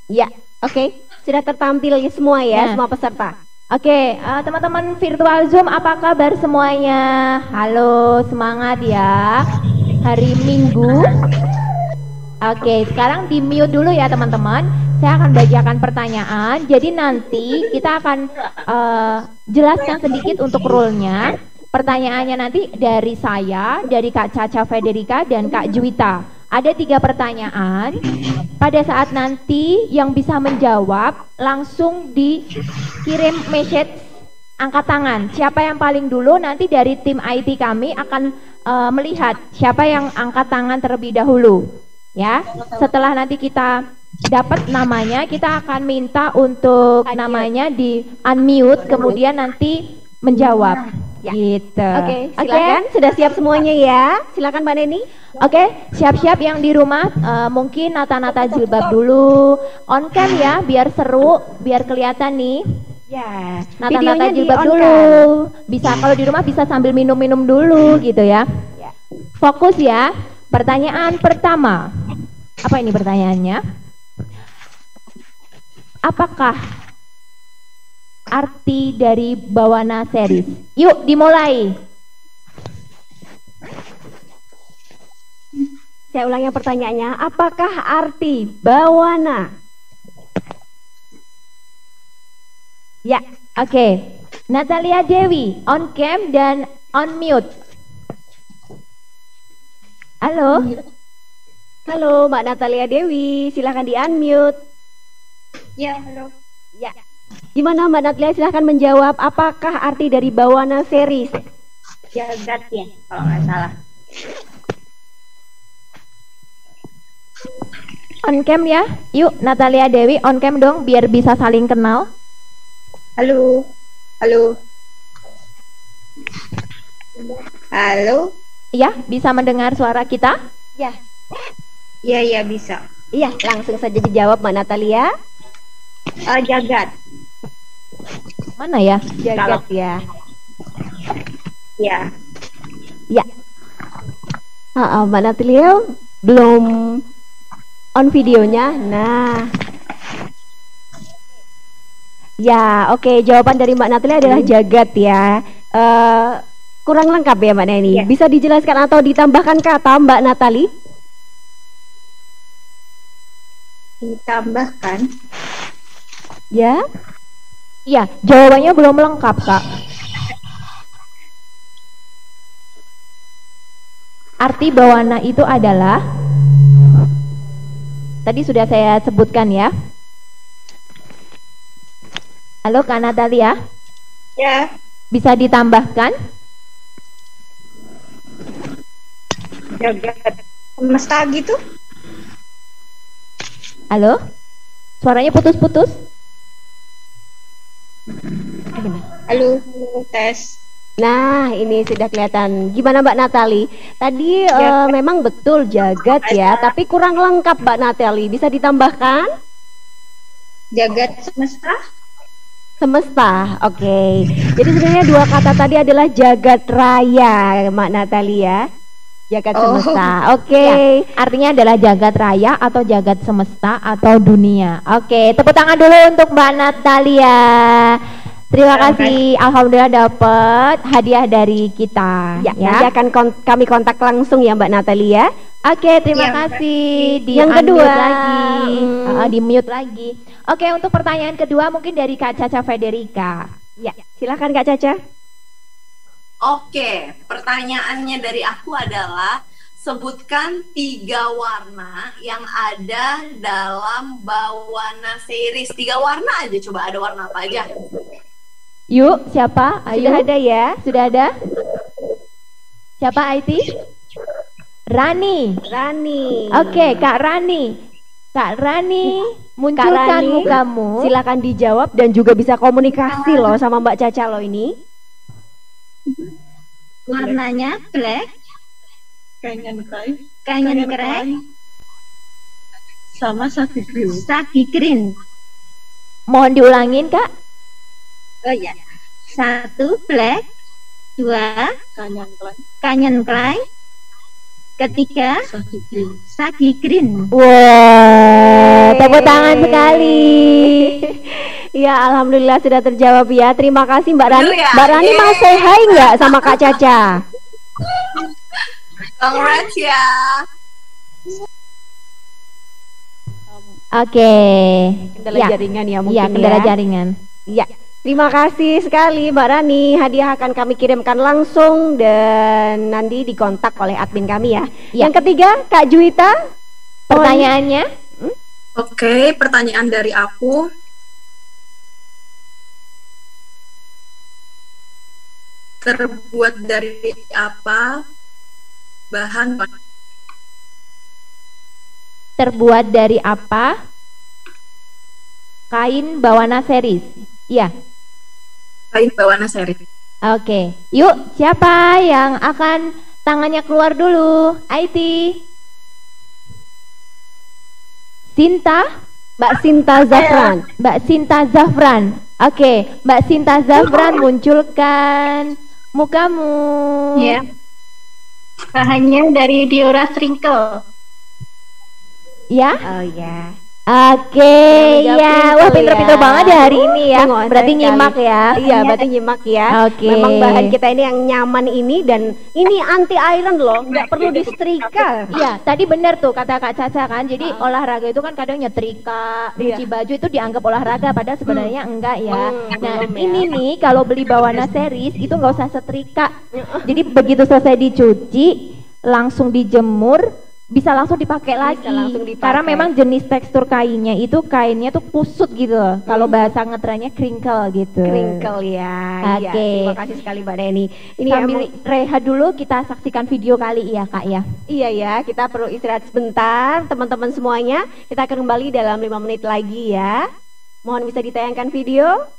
Ya, oke. Sudah tertampil semua ya Nah. semua peserta. Oke, teman-teman virtual Zoom, apa kabar semuanya? Halo, semangat ya. Hari Minggu. Oke, sekarang di mute dulu ya teman-teman. Saya akan bacakan pertanyaan. Jadi nanti kita akan jelaskan sedikit untuk rule-nya. Pertanyaannya nanti dari saya, dari Kak Caca Federica dan Kak Juwita. Ada 3 pertanyaan. Pada saat nanti yang bisa menjawab langsung dikirim message angkat tangan. Siapa yang paling dulu nanti dari tim IT kami akan melihat siapa yang angkat tangan terlebih dahulu. Ya, setelah nanti kita dapat namanya, kita akan minta untuk namanya di unmute, kemudian nanti menjawab. Ya. Gitu. Oke, silakan. Sudah siap semuanya ya. Silakan Mbak Neni. Oke, siap-siap yang di rumah, mungkin nata-nata jilbab dulu, on cam ya, biar seru, biar kelihatan nih. Ya, Nata-nata videonya jilbab di-on dulu. kan? Bisa kalau di rumah bisa sambil minum-minum dulu gitu ya. Ya. Fokus ya. Pertanyaan pertama. Apa ini pertanyaannya? Apakah arti dari bawana series? Yuk dimulai. Saya ulangi pertanyaannya, apakah arti bawana? Ya, Oke. Natalia Dewi on cam dan on mute. Halo. halo Mbak Natalia Dewi, silahkan di-unmute. Ya, halo. Ya, gimana Mbak Natalia, silahkan menjawab, apakah arti dari bawana series? Jagat ya, kalau nggak salah. On cam ya. Yuk Natalia Dewi on cam dong biar bisa saling kenal. Halo. Halo. Halo. Ya, bisa mendengar suara kita? Ya, Iya, iya bisa. iya, langsung saja dijawab Mbak Natalia. Jagat. Mana ya? Jagat ya. Ya. Ya. Mbak Natalia belum on videonya. Nah. Ya, oke. Jawaban dari Mbak Natalia adalah jagat ya. Kurang lengkap ya Mbak Neni. Ya. Bisa dijelaskan atau ditambahkan kata Mbak Natali? Ditambahkan. Ya. Iya, jawabannya belum lengkap, Kak. Arti bawana itu adalah, tadi sudah saya sebutkan ya. Halo Kak Natalia, Ya. bisa ditambahkan? Jagat. Semesta gitu. Halo? Suaranya putus-putus? Halo, tes. Nah, ini sudah kelihatan. Gimana Mbak Natali? Tadi Ya. memang betul jagat ya, tapi kurang lengkap Mbak Natali. Bisa ditambahkan? Jagat semesta. Semesta, oke. Jadi sebenarnya dua kata tadi adalah jagat raya, Mbak Natali ya. Jagat Oh. semesta, oke. Ya, artinya adalah jagat raya atau jagat semesta atau dunia. Oke, tepuk tangan dulu untuk Mbak Natalia. Terima kasih, alhamdulillah dapat hadiah dari kita. Ya, nanti akan kami kontak langsung ya Mbak Natalia. Oke, terima Ya, kasih. Di Yang kedua, unmute lagi, hmm. di mute lagi. Oke, untuk pertanyaan kedua mungkin dari Kak Caca Federica. Ya, silakan Kak Caca. Oke, pertanyaannya dari aku adalah sebutkan 3 warna yang ada dalam bawana series. 3 warna aja, coba ada warna apa aja? Yuk, siapa? Ayo. Sudah ada ya? Sudah ada? Siapa IT? Rani. Rani. Oke, Kak Rani. Kak Rani, munculkan Rani, mukamu. silakan dijawab dan juga bisa komunikasi loh sama Mbak Caca loh ini. Warnanya black. Kangen Kai Kangen kerai. sama Saki Grill. Sagi green. Mohon diulangin, Kak. Oh ya. 1 black. 2 Kangen Kai kangen kerai. 3 Saki Grill. sagi green. Wow, tepuk tangan sekali. Ya, alhamdulillah sudah terjawab ya. Terima kasih Mbak Rani. Bener ya? Mbak Rani mau say hi nggak sama Kak Caca? Congrats ya. Oke. Kendala Ya. jaringan ya mungkin Iya, kendala ya. jaringan. Ya, terima kasih sekali Mbak Rani. Hadiah akan kami kirimkan langsung dan nanti dikontak oleh admin kami ya. Ya. Yang ketiga, Kak Juwita. Pertanyaannya? Oke, pertanyaan dari aku. Terbuat dari apa bahan Terbuat dari apa? Kain bawana series. Iya. kain bawana seri? Oke. Yuk, siapa yang akan tangannya keluar dulu? IT. Sinta? Mbak Sinta Zafran. Mbak Sinta Zafran. Oke, Mbak Sinta Zafran, munculkan mukamu. Ya. Bahannya dari Diora Sprinkle. Ya? Oh ya. Oke, ya. Wah, pinter-pinter banget ya hari ini ya. Berarti nyimak ya. Iya, berarti nyimak ya. Oke. Memang bahan kita ini yang nyaman ini, dan ini anti iron loh, nggak perlu disetrika. Iya, tadi benar tuh kata Kak Caca kan. Jadi olahraga itu kan kadang nyetrika, nyuci baju itu dianggap olahraga, padahal sebenarnya enggak ya. Nah, ini nih kalau beli Bawana series itu nggak usah setrika. Jadi begitu selesai dicuci, langsung dijemur, bisa langsung dipakai lagi. langsung dipakai. Karena memang jenis tekstur kainnya itu kainnya tuh kusut gitu. Kalau bahasa ngetrennya crinkle gitu. Crinkle ya. Oke. Terima kasih sekali Mbak Deni. Ini Sambil rehat dulu kita saksikan video kali ya Kak ya. Iya ya, kita perlu istirahat sebentar teman-teman semuanya. Kita akan kembali dalam 5 menit lagi ya. Mohon bisa ditayangkan video.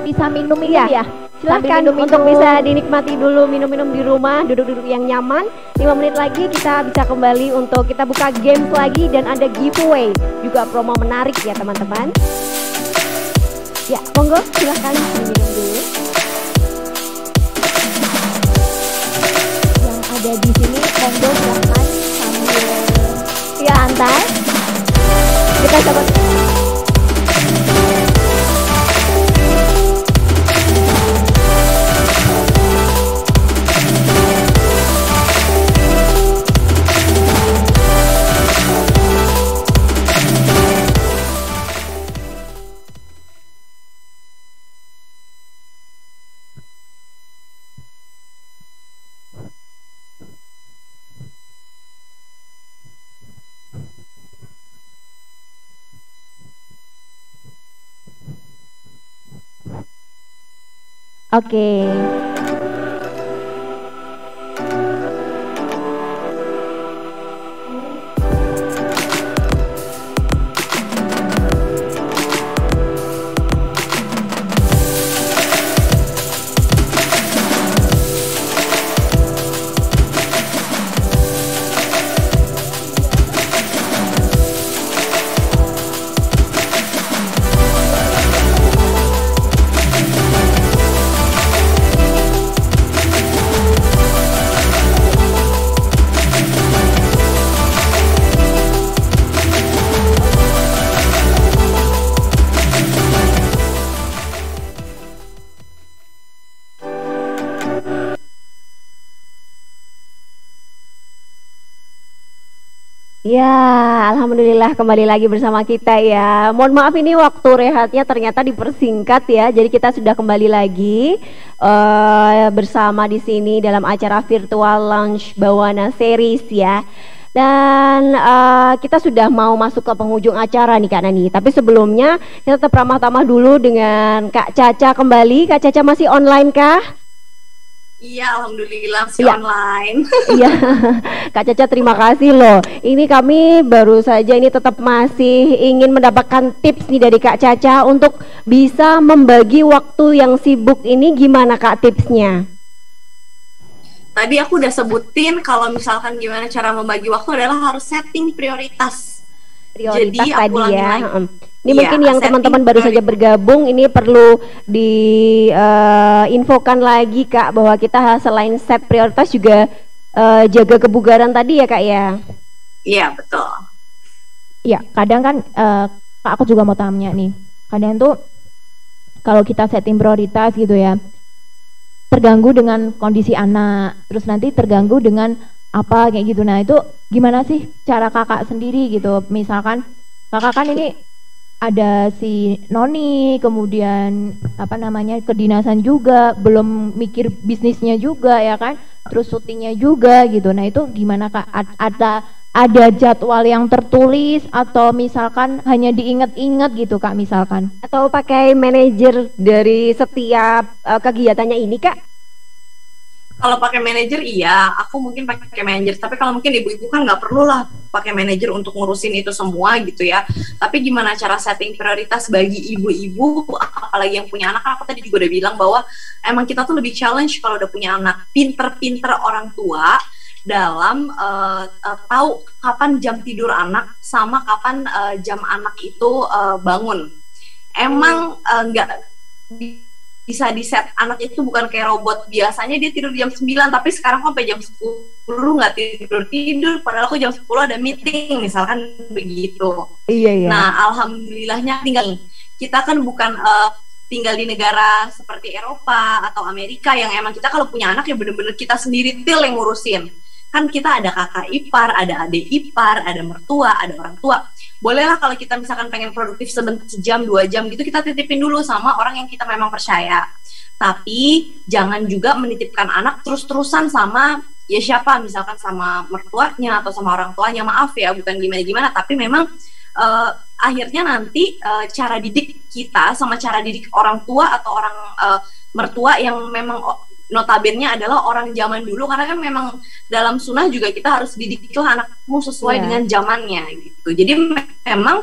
Bisa minum ini ya. Silahkan untuk bisa dinikmati dulu minum-minum di rumah, duduk-duduk yang nyaman. 5 menit lagi kita bisa kembali untuk kita buka games lagi, dan ada giveaway juga, promo menarik ya teman-teman. Ya, monggo silahkan minum dulu. Yang ada di sini monggo silahkan sambil santai. Kita coba. Oke. Ya, alhamdulillah kembali lagi bersama kita ya. Mohon maaf ini waktu rehatnya ternyata dipersingkat ya. Jadi kita sudah kembali lagi bersama di sini dalam acara virtual launch Bawana series ya. Dan kita sudah mau masuk ke penghujung acara nih Kak Nani. Tapi sebelumnya kita tetap ramah-tamah dulu dengan Kak Caca kembali. Kak Caca masih online kah? Iya, alhamdulillah masih online. Iya, Kak Caca terima kasih loh. Ini kami baru saja ini tetap masih ingin mendapatkan tips nih dari Kak Caca untuk bisa membagi waktu yang sibuk ini. Gimana Kak tipsnya? Tadi aku udah sebutin kalau misalkan gimana cara membagi waktu adalah harus setting prioritas. Prioritas Jadi aku tadi ya. Ini Iya, mungkin yang teman-teman baru saja bergabung, ini perlu diinfokan lagi Kak, bahwa kita selain set prioritas juga jaga kebugaran tadi ya Kak ya. Iya, betul. Iya, kadang kan Kak, aku juga mau tanya nih. Kadang tuh kalau kita setting prioritas gitu ya, terganggu dengan kondisi anak, terus nanti terganggu dengan apa kayak gitu. Nah, itu gimana sih cara Kakak sendiri gitu? Misalkan Kakak kan ini ada si Noni, kemudian apa namanya kedinasan juga, belum mikir bisnisnya juga ya kan, terus syutingnya juga gitu. Nah itu gimana Kak? Ada jadwal yang tertulis atau misalkan hanya diingat-ingat gitu Kak misalkan? Atau pakai manajer dari setiap kegiatannya ini Kak? Kalau pakai manajer iya, aku mungkin pakai manajer. Tapi kalau mungkin ibu-ibu kan nggak perlu lah pakai manajer untuk ngurusin itu semua gitu ya. Tapi gimana cara setting prioritas bagi ibu-ibu, apalagi yang punya anak? Aku tadi juga udah bilang bahwa emang kita tuh lebih challenge kalau udah punya anak. Pinter-pinter orang tua dalam tahu kapan jam tidur anak sama kapan jam anak itu bangun. emang nggak bisa di set anak itu bukan kayak robot. Biasanya dia tidur jam 9, tapi sekarang sampai jam 10 nggak tidur, padahal aku jam 10 ada meeting, misalkan begitu. Iya. Nah, alhamdulillahnya kita kan bukan tinggal di negara seperti Eropa atau Amerika yang emang kita kalau punya anak ya bener-bener kita sendiri yang ngurusin. Kan kita ada kakak ipar, ada adik ipar, ada mertua, ada orang tua. Bolehlah kalau kita misalkan pengen produktif sejam, 2 jam gitu, kita titipin dulu sama orang yang kita memang percaya. Tapi jangan juga menitipkan anak terus-terusan sama ya siapa, misalkan sama mertuanya atau sama orang tuanya. Maaf ya, bukan gimana-gimana, tapi memang akhirnya nanti cara didik kita sama cara didik orang tua atau orang mertua yang memang notabene adalah orang zaman dulu, karena kan memang dalam sunnah juga kita harus didiklah anakmu sesuai dengan zamannya gitu. Jadi memang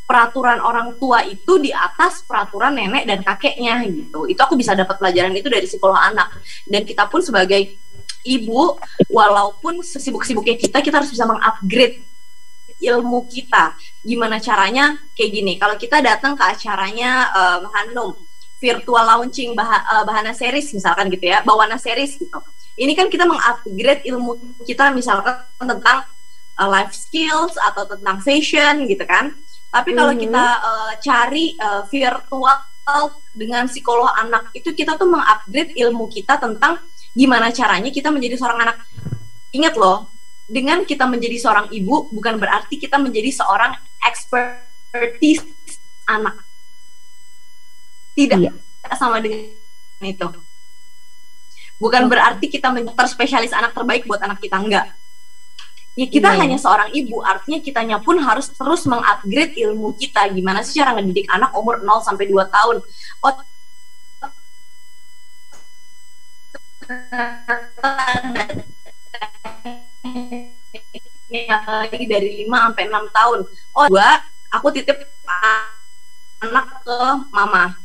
peraturan orang tua itu di atas peraturan nenek dan kakeknya gitu. Itu aku bisa dapat pelajaran itu dari psikolog anak. Dan kita pun sebagai ibu, walaupun sesibuk-sibuknya kita harus bisa mengupgrade ilmu kita. Gimana caranya? Kayak gini, kalau kita datang ke acaranya Hanum virtual launching Bahana series misalkan gitu ya, Bawana series gitu. Ini kan kita mengupgrade ilmu kita misalkan tentang life skills atau tentang fashion gitu kan. Tapi kalau kita cari virtual dengan psikolog anak, itu kita tuh mengupgrade ilmu kita tentang gimana caranya kita menjadi seorang anak. Ingat loh, dengan kita menjadi seorang ibu bukan berarti kita menjadi seorang expertise anak. Tidak sama dengan itu. Bukan berarti kita menjadi spesialis anak terbaik buat anak kita, enggak. Ya kita hanya seorang ibu, artinya kitanya pun harus terus mengupgrade ilmu kita. Gimana sih cara ngedidik anak umur 0 sampai 2 tahun? Lagi dari 5 sampai 6 tahun. Aku titip anak ke mama.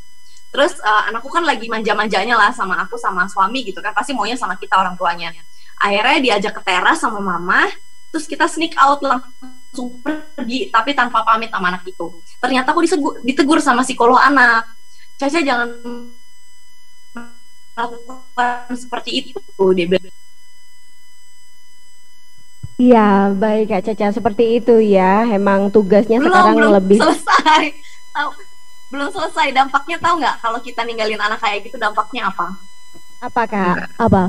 Terus anakku kan lagi manja-manjanya lah sama aku sama suami gitu kan, pasti maunya sama kita orang tuanya. Akhirnya diajak ke teras sama mama, terus kita sneak out langsung pergi, tapi tanpa pamit sama anak itu. Ternyata aku ditegur sama psikolog anak, Caca jangan melakukan seperti itu, dia bilang. Iya, baik Kak Caca, seperti itu ya. Emang tugasnya sekarang lebih selesai. Belum selesai, dampaknya tahu nggak kalau kita ninggalin anak kayak gitu, dampaknya apa? Apa Kak? Apa?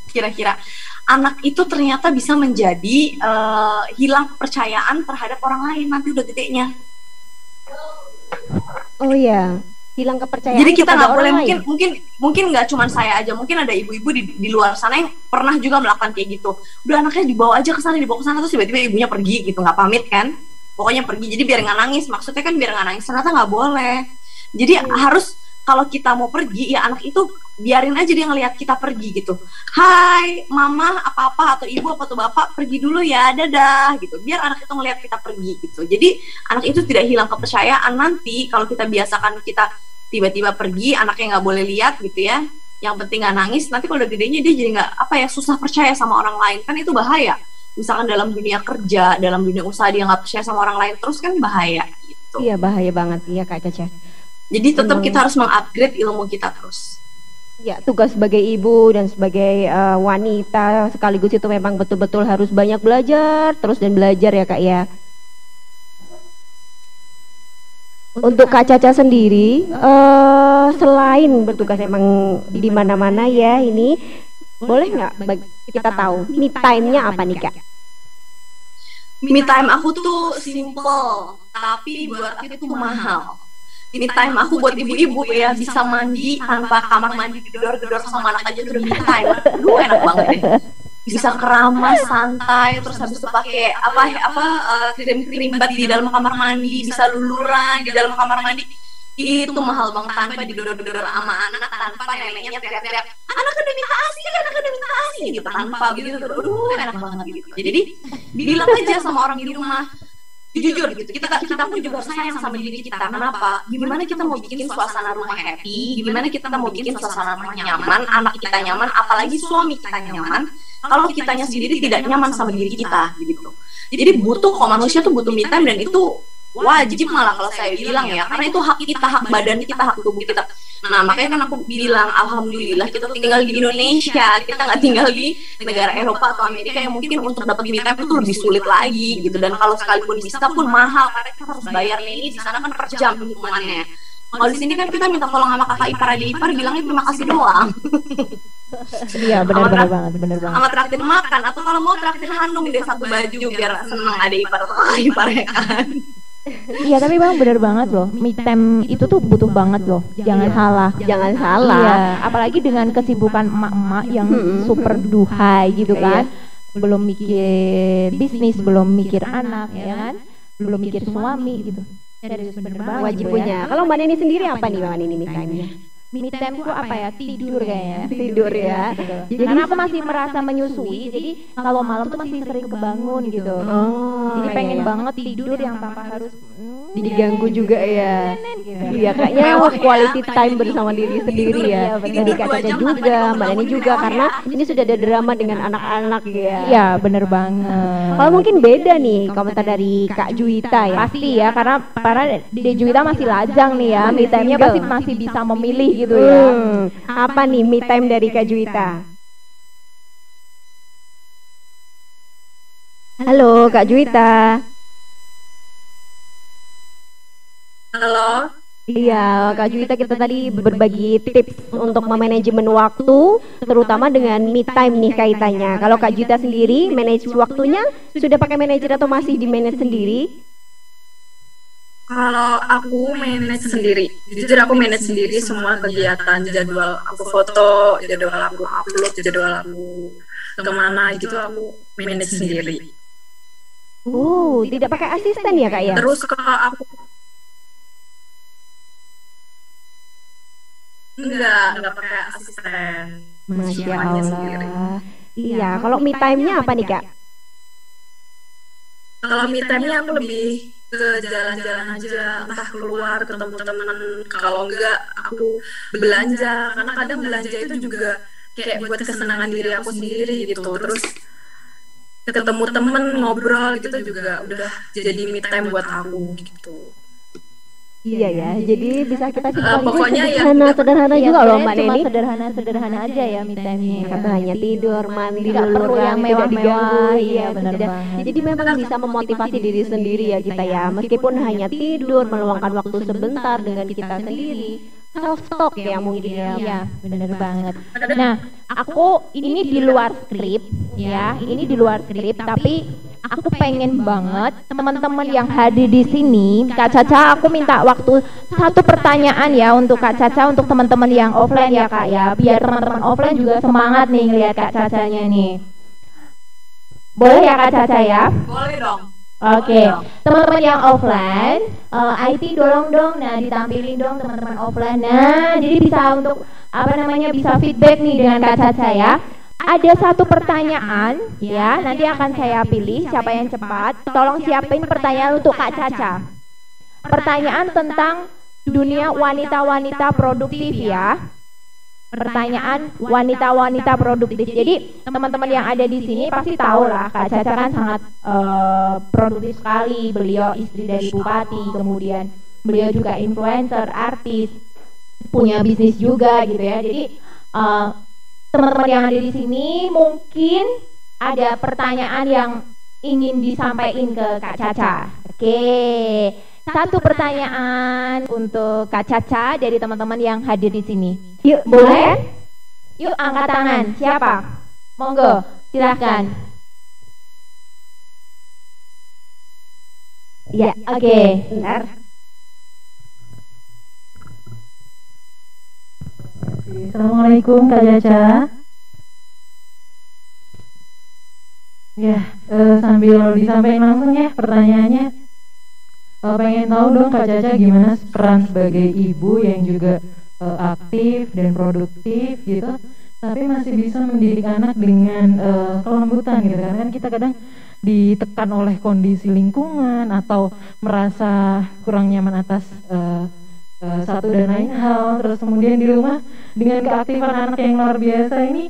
Kira-kira anak itu ternyata bisa menjadi hilang kepercayaan terhadap orang lain nanti udah gedenya. Oh iya, hilang kepercayaan. Jadi kita nggak boleh, mungkin nggak cuma saya aja, mungkin ada ibu-ibu di luar sana yang pernah juga melakukan kayak gitu. Udah anaknya dibawa aja ke sana, terus tiba-tiba ibunya pergi gitu, nggak pamit kan? Pokoknya pergi, jadi biar nggak nangis, maksudnya kan biar nggak nangis. Ternyata nggak boleh. Jadi harus, kalau kita mau pergi ya anak itu biarin aja dia ngelihat kita pergi gitu. Hai mama apa-apa atau ibu apa atau bapak pergi dulu ya, dadah gitu. Biar anak itu ngelihat kita pergi gitu. Jadi anak itu tidak hilang kepercayaan nanti kalau kita biasakan kita tiba-tiba pergi, anaknya nggak boleh lihat gitu ya. Yang penting nggak nangis. Nanti kalau udah gedenya dia jadi nggak susah percaya sama orang lain, kan itu bahaya. Misalkan dalam dunia kerja, dalam dunia usaha dia nggak percaya sama orang lain terus kan bahaya gitu. Iya bahaya banget ya Kak Caca. Jadi tetap kita harus mengupgrade ilmu kita terus. Ya, tugas sebagai ibu dan sebagai wanita sekaligus itu memang betul-betul harus banyak belajar terus dan belajar ya Kak ya. Untuk Kak Caca sendiri, selain bertugas emang di mana-mana ya ini, boleh nggak kita tahu me time-nya apa nih Kak? Me time aku tuh simple, tapi buat aku tuh mahal. Me time aku buat ibu-ibu ya, bisa mandi tanpa kamar mandi gedor-gedor sama anak aja tuh udah me time. Aduh enak banget deh. Bisa keramas santai, terus habis itu pakai krim-krim bat di dalam kamar mandi, bisa luluran di dalam kamar mandi. Itu mahal banget tanpa didor-dor sama anak, tanpa neneknya teriak-teriak anak udah minta ASI gitu, tanpa gitu. Aduh enak banget gitu. Jadi bilang aja sama orang di rumah jujur gitu, kita pun juga sayang sama diri kita. Kenapa? Gimana kita mau bikin suasana rumah happy, gimana kita mau bikin suasana rumah nyaman, anak kita nyaman, apalagi suami kita nyaman, kalau kitanya sendiri tidak nyaman sama diri kita gitu. Jadi butuh kok, manusia tuh butuh me time, dan itu wajib malah kalau saya bilang ya, karena itu hak kita, hak badan kita, hak tubuh kita. Nah makanya kan aku bilang alhamdulillah kita tinggal di Indonesia, kita nggak tinggal di negara Eropa atau Amerika yang mungkin untuk dapat me time itu lebih sulit lagi gitu, dan kalau sekalipun bisa pun mahal karena kita harus bayar ini, di sana kan per jam hitungannya. Kalau di sini kan kita minta tolong sama kakak ipar, adik ipar, bilangnya terima kasih doang. Iya benar banget, benar banget. Sama traktir makan, atau kalau mau traktir handung deh satu baju biar seneng adik ipar atau kakak ipar ya kan. Iya tapi bang bener banget loh, me time itu tuh butuh banget loh, jangan salah. Jangan salah. Iya, apalagi dengan kesibukan emak-emak yang super duhai gitu kan, belum mikir bisnis, belum mikir anak, ya kan, belum mikir suami gitu. Serius bener banget. Wajib Bu, punya. ya. Kalau Mbak Neni sendiri apa nih Mbak Neni me time-nya? Me time itu apa ya? Tidur kayaknya. Tidur ya. Jadi karena aku masih merasa menyusui, jadi kalau malam tuh masih sering kebangun gitu. Oh, Jadi pengen iya. banget tidur yang tanpa harus diganggu juga ya. gitu. Iya kayaknya quality time bersama diri sendiri ya. Iya, benar. Jadi Kak Caca juga, Mbak Neni juga, karena ini sudah ada drama dengan anak-anak ya. Iya bener banget. Kalau mungkin beda nih komentar dari Kak Juwita ya. Pasti ya, karena De Juwita masih lajang nih ya, me time-nya single. pasti masih bisa memilih gitu ya. Apa nih me time dari Kak Juwita? Halo Kak Juwita. Halo. Iya, Kak Juwita, kita tadi berbagi tips untuk memanajemen waktu, terutama dengan me time nih kaitannya. Kalau Kak Juwita sendiri, manage waktunya sudah pakai manajer atau masih di manage sendiri? Kalau aku manage sendiri, jujur aku manage sendiri semua kegiatan, jadwal aku foto, jadwal aku upload, jadwal aku kemana gitu aku manage sendiri. Tidak pakai asisten ya Kak ya? Terus kalau aku enggak pakai asisten. Masya Semuanya sendiri. Allah. Iya, kalau me time-nya apa nih Kak? Kalau me time-nya aku lebih ke jalan-jalan aja, entah keluar ketemu teman, kalau enggak aku belanja, karena kadang belanja itu juga kayak buat kesenangan diri aku sendiri gitu. Terus ketemu temen ngobrol gitu juga udah jadi me time buat aku gitu. Iya ya, jadi bisa kita pokoknya ya sederhana Iya, juga loh sebenarnya Mbak cuma Neni. sederhana aja ya me time-nya. Kata hanya tidur, mandi, Nggak perlu luluran, yang tidak mewah-mewah. diganggu. Iya, benar tidak. banget. Jadi memang bisa memotivasi diri sendiri ya kita ya, meskipun hanya tidur, meluangkan waktu sebentar dengan kita sendiri. Self talk ya mungkin ya. Iya, bener banget. Nah, aku ini di luar skrip ya, ini di luar skrip, tapi aku pengen banget teman-teman yang hadir di sini, Kak Caca, aku minta waktu satu pertanyaan ya untuk Kak Caca, untuk teman-teman yang offline ya Kak ya, biar teman-teman offline juga semangat nih ngelihat Kak Cacanya nih. Boleh ya Kak Caca ya? boleh dong. Oke, teman-teman yang offline, IT tolong dong, nah ditampilin dong teman-teman offline. Nah, jadi bisa untuk apa namanya bisa feedback nih dengan Kak Caca ya. Ada satu pertanyaan ya, nanti akan saya pilih siapa yang cepat. Tolong siapin pertanyaan untuk Kak Caca. Pertanyaan tentang dunia wanita-wanita produktif ya. Pertanyaan wanita-wanita produktif. Jadi teman-teman yang ada di sini pasti tahu lah Kak Caca kan sangat produktif sekali. Beliau istri dari bupati, kemudian beliau juga influencer, artis, punya bisnis juga gitu ya. Jadi teman-teman yang ada di sini mungkin ada pertanyaan yang ingin disampaikan ke Kak Caca. Oke. Satu pertanyaan untuk Kak Caca dari teman-teman yang hadir di sini. Yuk, boleh? Yuk, angkat tangan. Siapa? Monggo, silahkan. Ya, oke. Bentar. Assalamualaikum Kak Caca. Ya, sambil disampaikan langsung ya pertanyaannya. Pengen tahu dong Kak Caca gimana peran sebagai ibu yang juga aktif dan produktif gitu, tapi masih bisa mendidik anak dengan kelembutan gitu, karena kan kita kadang ditekan oleh kondisi lingkungan atau merasa kurang nyaman atas satu dan lain hal. Terus kemudian di rumah dengan keaktifan anak yang luar biasa ini,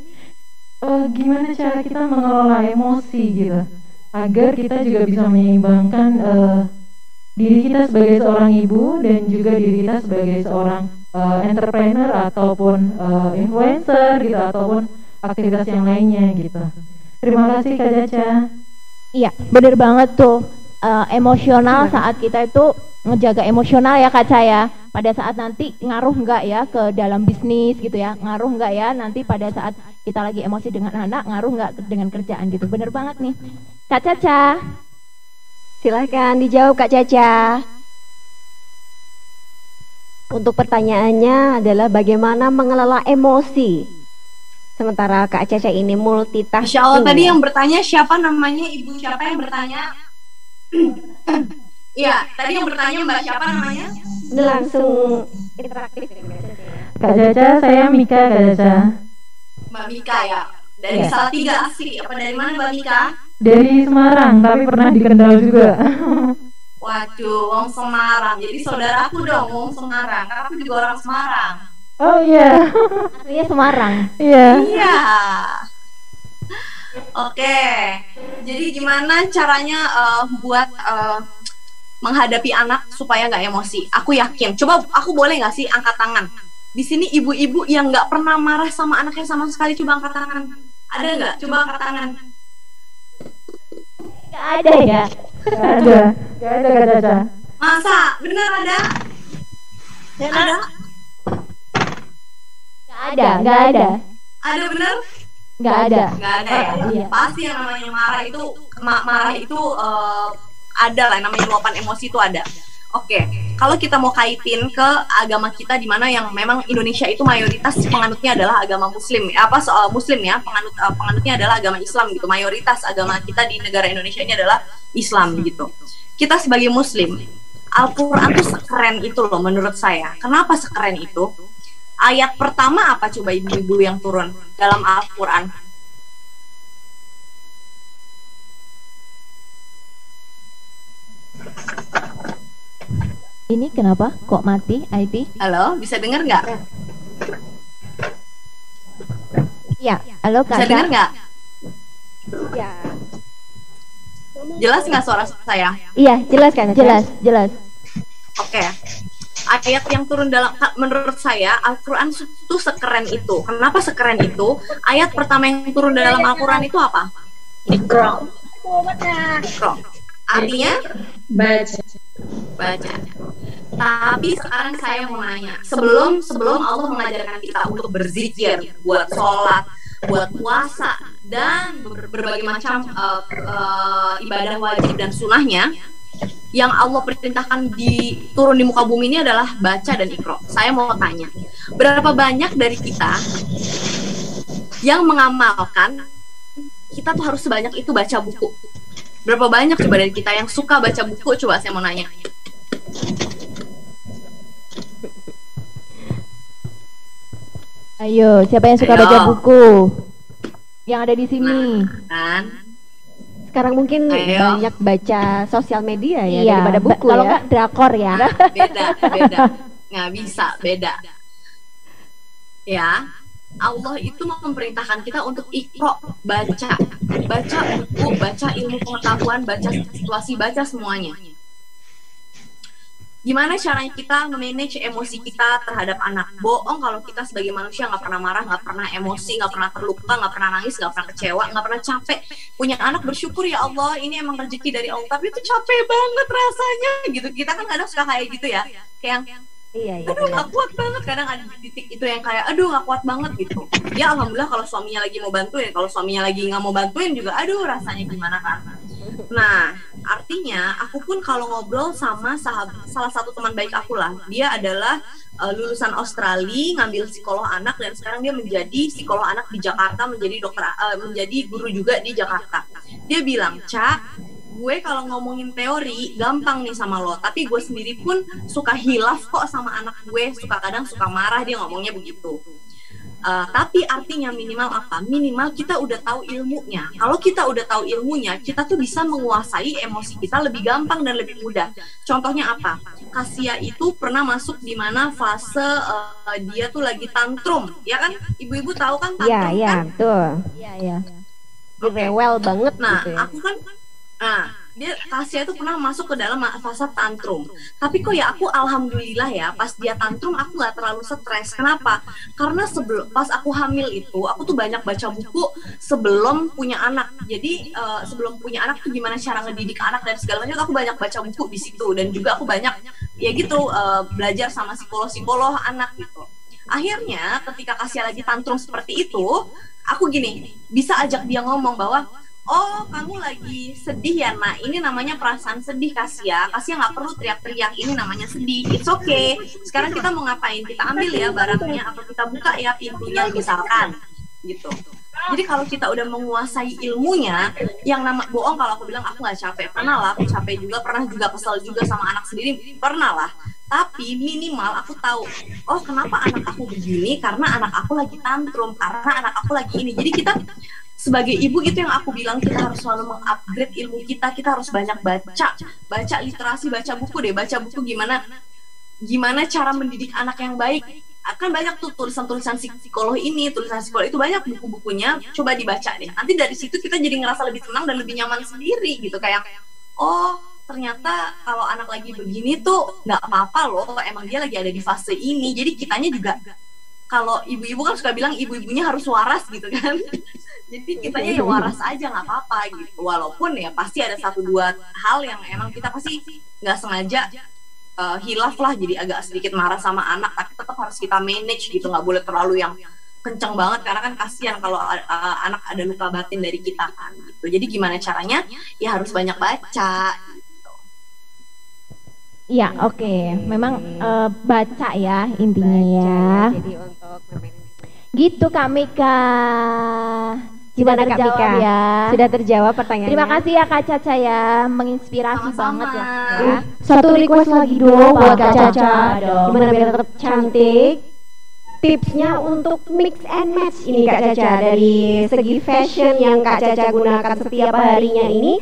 gimana cara kita mengelola emosi gitu agar kita juga bisa menyeimbangkan diri kita sebagai seorang ibu dan juga diri kita sebagai seorang entrepreneur ataupun influencer gitu ataupun aktivitas yang lainnya gitu. Terima kasih Kak Caca. Iya, bener banget tuh. Emosional saat kita itu ngejaga emosional ya Kak Ca ya. Pada saat nanti ngaruh nggak ya ke dalam bisnis gitu ya, ngaruh nggak ya nanti pada saat kita lagi emosi dengan anak, ngaruh nggak dengan kerjaan gitu. Bener banget nih Kak Caca. Silahkan dijawab Kak Caca. Untuk pertanyaannya adalah bagaimana mengelola emosi. Sementara Kak Caca ini multitasking. Masya Allah, tadi yang bertanya siapa namanya? Ibu siapa yang bertanya? Iya, tadi yang bertanya Mbak siapa namanya? Ini langsung interaktif ya Kak Caca. Kak Caca, saya Mika Kak Caca. Mbak Mika ya. Dari Salatiga asli. Apa dari mana Mbak Mika? Dari Semarang, tapi pernah di Kendal juga. Waduh, wong Semarang. Jadi saudaraku dong, wong Semarang. Karena aku juga orang Semarang. Oh iya. Aslinya Semarang. Iya. Iya. Oke. Jadi gimana caranya buat menghadapi anak supaya nggak emosi? Aku yakin. Coba aku boleh nggak sih angkat tangan? Di sini ibu-ibu yang nggak pernah marah sama anaknya sama sekali, coba angkat tangan. Ada nggak? Coba angkat tangan. Nggak ada ya? Nggak ada. Nggak ada Kak Caca. Masa? Bener ada? Ada? Nggak ada. Ada bener? Nggak ada. Nggak ada ya? Iya. Pasti yang namanya marah itu marah itu ada lah, namanya luapan emosi itu ada. Oke, kalau kita mau kaitin ke agama kita di mana yang memang Indonesia itu mayoritas penganutnya adalah agama Muslim, Muslim ya, penganutnya adalah agama Islam gitu. Mayoritas agama kita di negara Indonesia ini adalah Islam gitu. Kita sebagai Muslim, Al-Quran itu sekeren itu loh menurut saya. Kenapa sekeren itu? Ayat pertama apa coba ibu-ibu yang turun dalam Al-Quran? Ini kenapa kok mati IT? Halo, bisa dengar nggak? Iya, halo Kak. Bisa dengar nggak? Ya. Jelas nggak suara saya? Iya, jelas kan? Jelas. Oke. Ayat yang turun dalam, menurut saya Al-Quran itu sekeren itu. Kenapa sekeren itu? Ayat pertama yang turun dalam Al-Quran itu apa? Iqra. Iqra. Artinya baca. Tapi sekarang saya mau nanya, sebelum Allah mengajarkan kita untuk berzikir, buat sholat, buat puasa, dan berbagai macam ibadah wajib dan sunnahnya, yang Allah perintahkan turun di muka bumi ini adalah baca dan iqra. Saya mau tanya, berapa banyak dari kita yang mengamalkan kita tuh harus sebanyak itu baca buku? Berapa banyak coba dari kita yang suka baca buku? Coba saya mau nanya. Ayo, siapa yang suka baca buku? Yang ada di sini. Kan? Sekarang mungkin banyak baca sosial media ya daripada buku kalau ya. nggak drakor ya. Beda. Nggak bisa, beda. Ya, Allah itu memerintahkan kita untuk iqra, baca buku, baca ilmu pengetahuan, baca situasi, baca semuanya. Gimana caranya kita manage emosi kita terhadap anak? Bohong kalau kita sebagai manusia nggak pernah marah, nggak pernah emosi, nggak pernah terluka, nggak pernah nangis, nggak pernah kecewa, nggak pernah capek. Punya anak bersyukur ya Allah, ini emang rezeki dari Allah. Tapi itu capek banget rasanya gitu. Kita kan kadang suka kayak gitu ya, kayak Iya. aduh nggak kuat banget. Kadang ada di titik itu yang kayak aduh nggak kuat banget gitu. Ya alhamdulillah kalau suaminya lagi mau bantuin, kalau suaminya lagi nggak mau bantuin juga aduh rasanya gimana kan. Nah, artinya aku pun kalau ngobrol sama salah satu teman baik aku lah, dia adalah lulusan Australia, ngambil psikolog anak, dan sekarang dia menjadi psikolog anak di Jakarta, menjadi guru juga di Jakarta. Dia bilang, Ca, gue kalau ngomongin teori gampang nih sama lo, tapi gue sendiri pun suka hilaf kok sama anak gue, kadang suka marah, dia ngomongnya begitu. Tapi artinya minimal apa? Minimal kita udah tahu ilmunya. Kalau kita udah tahu ilmunya, kita tuh bisa menguasai emosi kita lebih gampang dan lebih mudah. Contohnya apa? Kasia itu pernah masuk di mana fase dia tuh lagi tantrum, ya kan? Ibu-ibu tahu kan tantrum? Iya, kan? betul. Iya. Rewel banget Nah, gitu ya. aku kan Nah, Kasia itu pernah masuk ke dalam fase tantrum. Tapi kok ya aku alhamdulillah ya, pas dia tantrum aku nggak terlalu stres. Kenapa? Karena pas aku hamil itu, aku tuh banyak baca buku sebelum punya anak. Jadi sebelum punya anak tuh gimana cara ngedidik anak dan segala macam. Aku banyak baca buku di situ dan juga aku banyak ya gitu belajar sama psikolog anak gitu. Akhirnya ketika Kasia lagi tantrum seperti itu, aku gini bisa ajak dia ngomong bahwa oh kamu lagi sedih ya, nah ini namanya perasaan sedih Kasia nggak perlu teriak-teriak, ini namanya sedih, it's okay. Sekarang kita mau ngapain, kita ambil ya barangnya atau kita buka ya pintunya misalkan gitu. Jadi kalau kita udah menguasai ilmunya, yang nama bohong kalau aku bilang aku nggak capek, pernah lah aku capek juga, pernah juga kesel juga sama anak sendiri, pernah lah. Tapi minimal aku tahu, oh kenapa anak aku begini, karena anak aku lagi tantrum, karena anak aku lagi ini. Jadi kita sebagai ibu itu yang aku bilang, kita harus selalu mengupgrade ilmu kita harus banyak baca literasi, baca buku gimana cara mendidik anak yang baik. Akan banyak tuh tulisan-tulisan psikolog ini, tulisan psikolog itu banyak buku-bukunya, coba dibaca deh. Nanti dari situ kita jadi ngerasa lebih tenang dan lebih nyaman sendiri gitu, kayak oh ternyata kalau anak lagi begini tuh nggak apa-apa loh, emang dia lagi ada di fase ini. Jadi kitanya juga, kalau ibu-ibu kan suka bilang ibu-ibunya harus waras gitu kan. Jadi kitanya ya waras aja, nggak apa-apa gitu. Walaupun ya pasti ada 1-2 hal yang emang kita pasti nggak sengaja hilaf lah, jadi agak sedikit marah sama anak, tapi tetap harus kita manage gitu, nggak boleh terlalu yang kencang banget karena kan kasihan kalau anak ada luka batin dari kita kan gitu. Jadi gimana caranya? Ya harus banyak baca. Iya, oke. Memang baca ya intinya ya. Jadi untuk gitu Kak Mika. Gimana Kak Mika? Ya. Sudah terjawab pertanyaannya. Terima kasih ya Kak Caca ya, menginspirasi Sama-sama. banget ya. Satu request lagi dong buat Kak Caca. Gimana biar tetap cantik? Tipsnya untuk mix and match ini Kak Caca, dari segi fashion yang Kak Caca gunakan setiap harinya ini,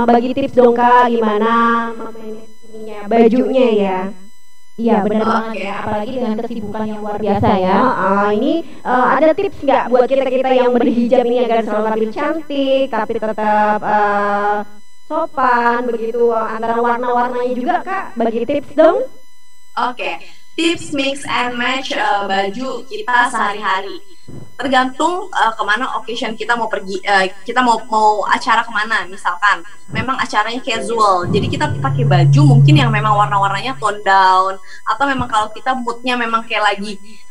bagi tips dong Kak, gimana bajunya ya. Iya benar banget ya, apalagi dengan kesibukan yang luar biasa ya. Ini ada tips nggak buat kita yang berhijab ini agar selalu tampil cantik tapi tetap sopan begitu, antara warna-warnanya juga Kak, bagi tips dong. Oke. Tips mix and match baju kita sehari-hari. Tergantung kemana occasion kita mau pergi, kita mau acara kemana. Misalkan memang acaranya casual, jadi kita pakai baju mungkin yang memang warna-warnanya tone down, atau memang kalau kita moodnya memang kayak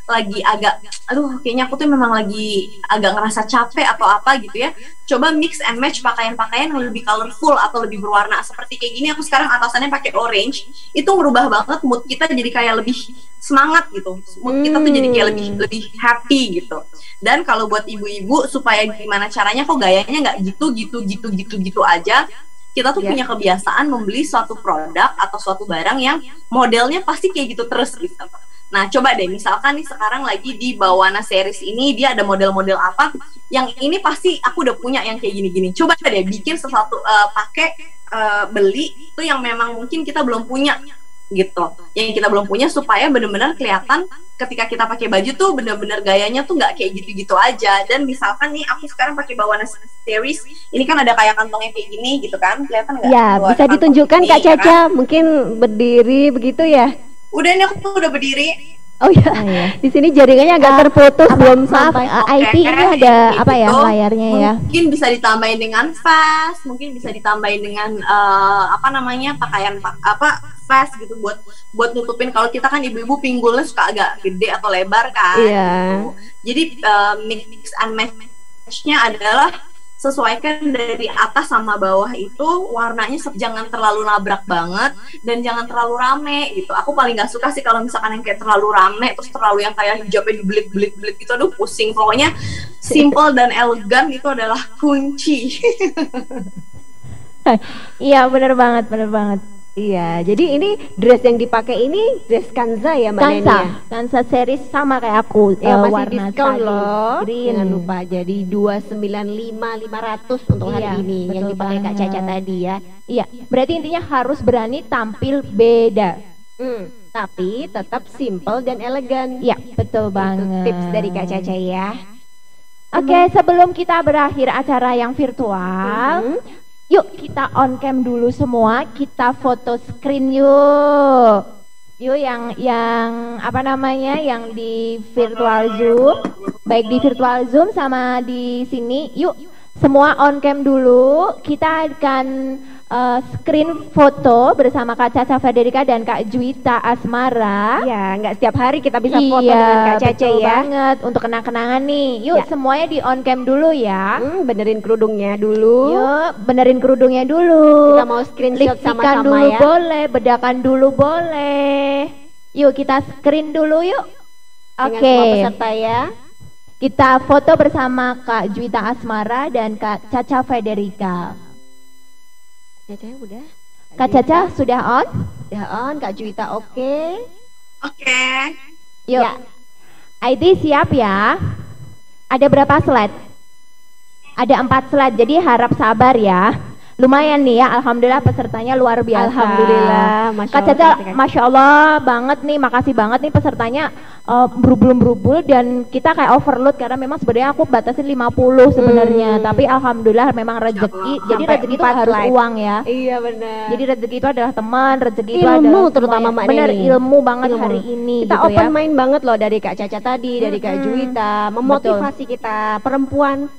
lagi agak, aduh kayaknya aku tuh memang lagi agak ngerasa capek atau apa gitu ya, coba mix and match pakaian-pakaian yang lebih colorful atau lebih berwarna. Seperti kayak gini, aku sekarang atasannya pakai orange, itu merubah banget mood kita jadi kayak lebih semangat gitu, mood kita tuh jadi kayak lebih happy gitu. Dan kalau buat ibu-ibu, supaya gimana caranya kok gayanya nggak gitu aja, kita tuh punya kebiasaan membeli suatu produk atau suatu barang yang modelnya pasti kayak gitu terus gitu. Nah coba deh, misalkan nih sekarang lagi di Bawana series ini, dia ada model-model apa yang ini pasti aku udah punya yang kayak gini-gini. Coba deh bikin sesuatu, beli tuh yang memang mungkin kita belum punya gitu, yang kita belum punya, supaya benar-benar kelihatan ketika kita pakai baju tuh benar-benar gayanya tuh nggak kayak gitu-gitu aja. Dan misalkan nih aku sekarang pakai Bawana series, ini kan ada kayak kantongnya kayak gini gitu kan, kelihatan nggak? Ya, bisa ditunjukkan Kak Caca, ya kan? Mungkin berdiri begitu ya. Udah, ini aku udah berdiri. Oh ya, di sini jaringannya agak terputus, belum sampai. IT ini ada apa ya layarnya ya? Mungkin bisa ditambahin dengan fast, mungkin bisa ditambahin dengan pakaian fast gitu buat nutupin. Kalau kita kan ibu-ibu pinggulnya suka agak gede atau lebar kan. Iya. Gitu. Jadi mix and match-nya adalah sesuaikan dari atas sama bawah itu warnanya, jangan terlalu nabrak banget dan jangan terlalu rame gitu. Aku paling nggak suka sih kalau misalkan yang kayak terlalu rame terus terlalu yang kayak hijabnya dibelit-belit gitu, aduh pusing. Pokoknya simple dan elegan itu adalah kunci. Iya benar banget. Iya, jadi ini dress yang dipakai ini dress Kanza ya Mbak Neni? Kanza series sama kayak aku, masih warna diskon loh. green. Jangan lupa, jadi 295.500 untuk hari ini yang dipakai Kak Caca tadi ya. Iya, berarti intinya harus berani tampil beda. Tapi tetap simple dan elegan. Iya, betul banget. Tips dari Kak Caca ya. Oke, sebelum kita berakhir acara yang virtual, Yuk kita on cam dulu semua, kita foto screen yuk. Yuk yang apa namanya, yang di virtual Zoom, baik di virtual Zoom sama di sini. Yuk semua on cam dulu. Kita akan screen foto bersama Kak Caca Frederica dan Kak Juwita Asmara. Ya, nggak setiap hari kita bisa foto dengan Kak Caca betul ya. banget, untuk kenang-kenangan nih. Yuk Ya. semuanya di on cam dulu ya. Benerin kerudungnya dulu. Yuk benerin kerudungnya dulu. Kita mau screenshot Lipstikan sama-sama dulu ya. boleh, bedakan dulu boleh. Yuk kita screen dulu yuk. Dengan Oke. semua peserta ya. Kita foto bersama Kak Juwita Asmara dan Kak Caca Frederica. Caca udah. Kak Caca sudah on? Udah on, Kak Juwita oke. Oke. Yuk. Ya. IT siap ya. Ada berapa slide? Ada 4 slide, jadi harap sabar ya. Lumayan nih ya, alhamdulillah pesertanya luar biasa. Alhamdulillah, Masya Kak Allah, Caca, Kak. Masya Allah banget nih, makasih banget nih pesertanya berubul-berubul dan kita kayak overload karena memang sebenarnya aku batasin 50 sebenarnya, tapi alhamdulillah memang rezeki. Jadi Sampai rezeki itu 4 harus slide. uang ya. Iya benar. Jadi rezeki itu adalah teman, rezeki itu Ilmu adalah terutama semuanya. Mbak Bener, Neni. ilmu banget Ilmu. hari ini Kita gitu open ya. mind banget loh dari Kak Caca tadi, dari Kak Juwita, memotivasi kita perempuan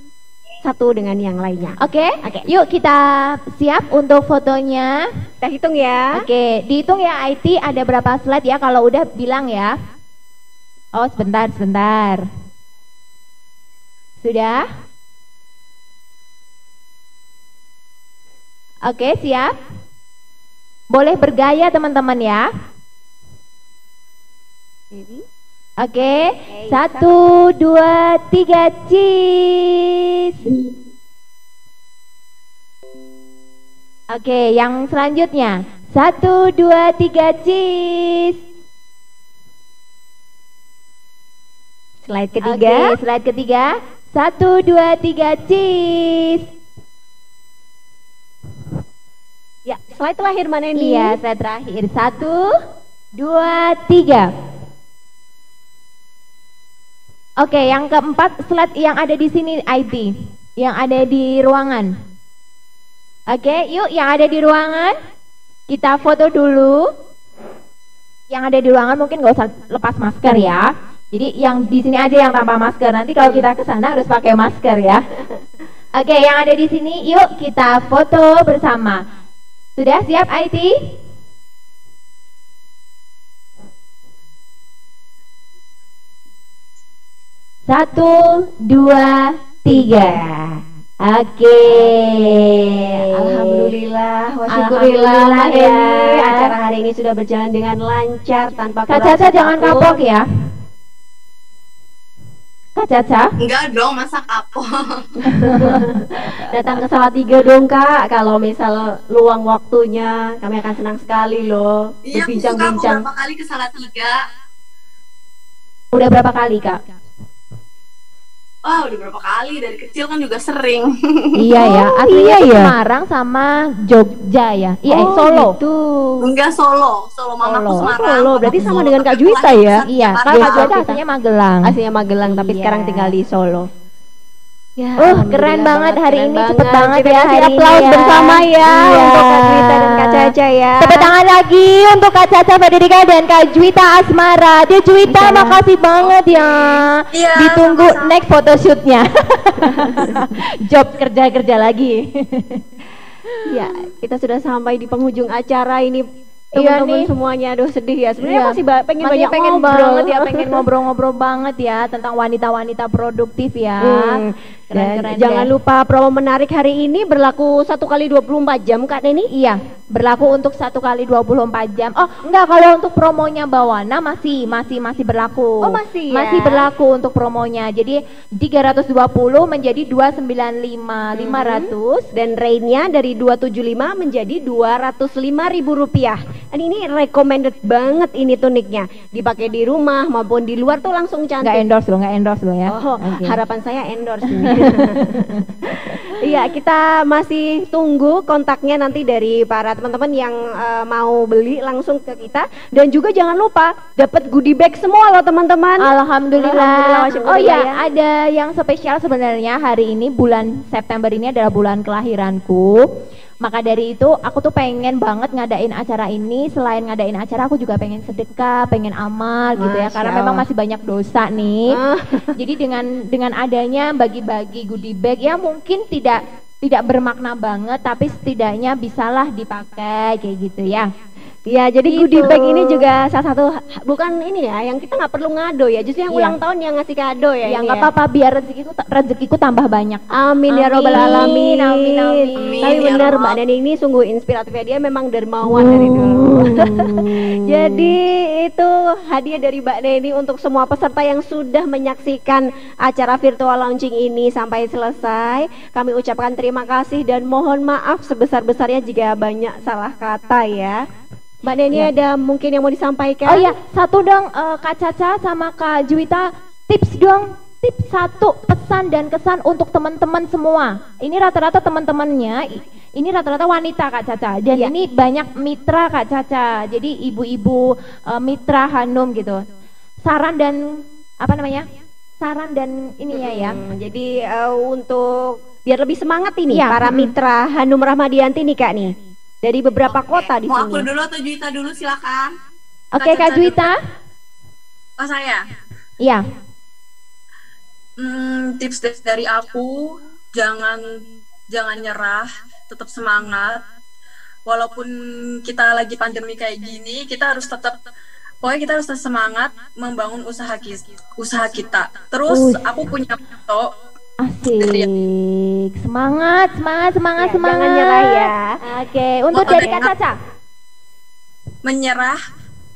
satu dengan yang lainnya. Oke, yuk kita siap untuk fotonya. Kita hitung ya. Oke, dihitung ya IT, ada berapa slide ya, kalau udah bilang ya. Oh sebentar. Sudah? Oke, siap. Boleh bergaya teman-teman ya. Oke, 1, 2, 3, cheese. Oke, yang selanjutnya 1, 2, 3, cheese. Slide ketiga. Oke, slide ketiga 1, 2, 3, cheese. Ya, slide terakhir mana ini? Iya, slide terakhir 1, 2, 3. Oke, yang keempat slide yang ada di sini IT, yang ada di ruangan. Oke, yuk yang ada di ruangan kita foto dulu. Yang ada di ruangan mungkin nggak usah lepas masker ya. Jadi yang di sini aja yang tanpa masker. Nanti kalau kita ke sana harus pakai masker ya. Oke, yang ada di sini yuk kita foto bersama. Sudah siap IT? Satu, dua, tiga. Oke. Alhamdulillah, wa syukurillah Alhamdulillah ya. ya. Acara hari ini sudah berjalan dengan lancar tanpa Kak kurang Caca jangan apapun. kapok ya. Kak Caca? Enggak dong, masa kapok. Datang ke Salatiga dong Kak, kalau misal luang waktunya kami akan senang sekali loh Iya, aku suka aku berbincang-bincang. berapa kali ke Salatiga. Udah berapa kali Kak? Wah, udah berapa kali, dari kecil kan juga sering. Iya ya, Oh, aslinya iya tuh ya? Semarang sama Jogja ya. Iya, Oh, Solo. gitu. Enggak, Solo mamaku Solo. Semarang. Solo, berarti papaku sama Solo, dengan tapi Kak Juwita aku ya? lahir Iya, di Kak Jakarta. Juwita aslinya Magelang. Aslinya Magelang tapi Iya. sekarang tinggal di Solo. Ya, Keren banget hari keren ini, cepet banget Kita ya kasih hari aplaus ini ya. bersama ya Iya. untuk Kak Juwita dan Kak Caca ya. Tepuk tangan lagi untuk Kak Caca Frederica dan Kak Juwita Asmara. Dia Juwita, Insya Allah. makasih banget ya. Iya, Ditunggu sama-sama. next photoshootnya. Job kerja lagi. Ya, kita sudah sampai di penghujung acara ini. Iya Teman-teman nih. semuanya, aduh sedih ya. Sebenarnya Iya. masih pengen Masih banyak pengen ngobrol. banget ya, pengen ngobrol-ngobrol banget ya tentang wanita-wanita produktif ya. Dan Keren-keren jangan deh. lupa promo menarik hari ini berlaku 1 kali 24 jam Kak Neni. Iya, berlaku untuk 1 kali 24 jam. Oh, enggak, kalau untuk promonya Bawana masih berlaku. Oh, masih ya? Masih berlaku untuk promonya. Jadi 320 menjadi 295, 500. Dan rate-nya dari 275 menjadi 205.000 rupiah. Dan ini recommended banget ini tuniknya. Dipakai di rumah maupun di luar tuh langsung Enggak cantik. endorse lo ya. Oh, Oke. harapan saya endorse ini. Iya, kita masih tunggu kontaknya nanti dari para teman-teman yang mau beli langsung ke kita. Dan juga jangan lupa dapat goodie bag semua loh teman-teman. Alhamdulillah. Oh syukur ya, ya. ada yang spesial sebenarnya hari ini, bulan September ini adalah bulan kelahiranku. Maka dari itu aku tuh pengen banget ngadain acara ini. Selain ngadain acara, aku juga pengen sedekah, pengen amal gitu ya. Karena memang masih banyak dosa nih. Jadi dengan adanya bagi-bagi goodie bag ya mungkin tidak bermakna banget, tapi setidaknya bisalah dipakai kayak gitu ya. Ya, jadi Gitu. goodie bag ini juga salah satu, bukan ini ya, yang kita nggak perlu ngado ya, justru yang Iya. ulang tahun yang ngasih kado ya. Ya ini nggak ya. apa-apa, biar rezekiku tambah banyak. Amin ya robbal alamin. Amin. Tapi ya benar Rob. Mbak Neni ini sungguh inspiratif ya, dia memang dermawan dari dulu. Jadi itu hadiah dari Mbak Neni untuk semua peserta yang sudah menyaksikan acara virtual launching ini sampai selesai. Kami ucapkan terima kasih dan mohon maaf sebesar-besarnya jika banyak salah kata ya. Mbak Neni Ya. ada mungkin yang mau disampaikan? Oh iya, satu dong Kak Caca sama Kak Juwita, tips dong. Tips satu pesan dan kesan untuk teman-teman semua. Ini rata-rata teman-temannya, ini rata-rata wanita Kak Caca. Dan Iya. ini banyak mitra Kak Caca. Jadi ibu-ibu mitra Hanum gitu. Saran dan apa namanya? Saran dan ininya ya. Jadi untuk biar lebih semangat ini Iya, para mitra Hanum Rahmadianti nih Kak nih. Dari beberapa kota di Mau sini. aku dulu atau Juwita dulu, silakan. Oke Kak Caca Juwita. dulu. Oh saya. Iya. Tips dari aku, jangan nyerah, tetap semangat. Walaupun kita lagi pandemi kayak gini, kita harus tetap semangat membangun usaha kita. Terus aku punya foto. Asik. Semangat. Jangan nyerah ya. Oke, untuk dari Kak Caca. Menyerah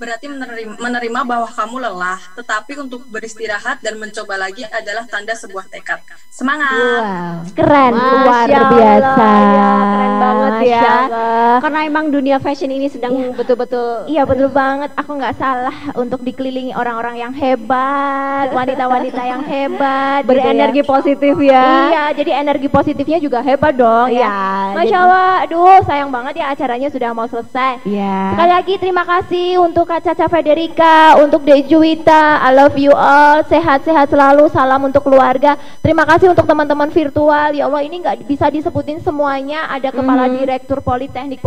berarti menerima bahwa kamu lelah, tetapi untuk beristirahat dan mencoba lagi adalah tanda sebuah tekad. Semangat. Wow, keren, luar Masya biasa. Allah, ya, keren banget ya. Masya Allah. Karena emang dunia fashion ini sedang betul-betul. Iya betul banget, aku nggak salah untuk dikelilingi orang-orang yang hebat, wanita-wanita yang hebat, Berenergi gitu ya. positif ya. Iya, jadi energi positifnya juga hebat dong Iya, ya. Masya Allah, aduh sayang banget ya acaranya sudah mau selesai. Iya. Sekali lagi terima kasih untuk Kak Caca Federica, untuk Dek Juwita, I love you all, sehat-sehat selalu, salam untuk keluarga. Terima kasih untuk teman-teman virtual, ya Allah ini nggak bisa disebutin semuanya, ada kepala direktur politeknik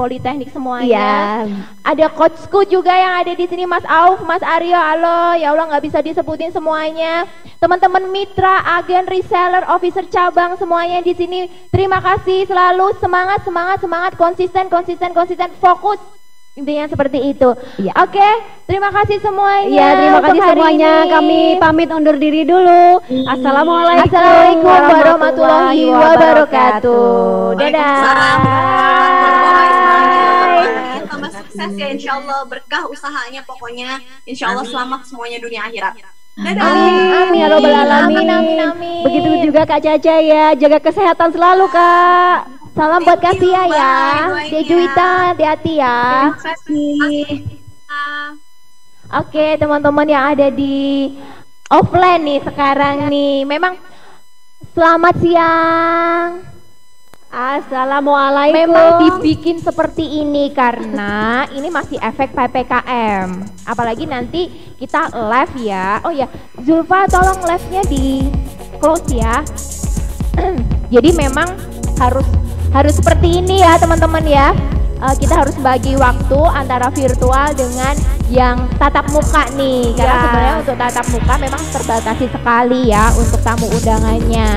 semuanya. Iya. Ada coachku juga yang ada di sini, Mas Auf, Mas Aryo, halo, ya Allah nggak bisa disebutin semuanya. Teman-teman mitra, agen, reseller, officer cabang semuanya di sini. Terima kasih selalu, semangat, konsisten, fokus. Intinya seperti itu. Iya. Oke, terima kasih semuanya. Iya, terima untuk kasih hari semuanya. ini. Kami pamit undur diri dulu. Assalamualaikum warahmatullahi wabarakatuh. Dadah. Tambah sukses ya, insya Allah berkah usahanya, pokoknya insya Allah selamat semuanya dunia akhirat. Dadah. Amin ya robbal alamin. Amin. Begitu juga Kak Caca ya, jaga kesehatan selalu Kak. Salam buat Kak Sia ya. Bye, Dek Juwita, hati-hati ya. Terima kasih. Oke, teman-teman yang ada di offline nih sekarang nih. Memang selamat siang. Assalamualaikum. Memang dibikin seperti ini karena ini masih efek PPKM. Apalagi nanti kita live ya. Oh ya, Zulfa tolong live-nya di close ya. Jadi memang harus seperti ini ya teman-teman ya. Kita harus bagi waktu antara virtual dengan yang tatap muka nih. Karena sebenarnya untuk tatap muka memang terbatasi sekali ya untuk tamu undangannya.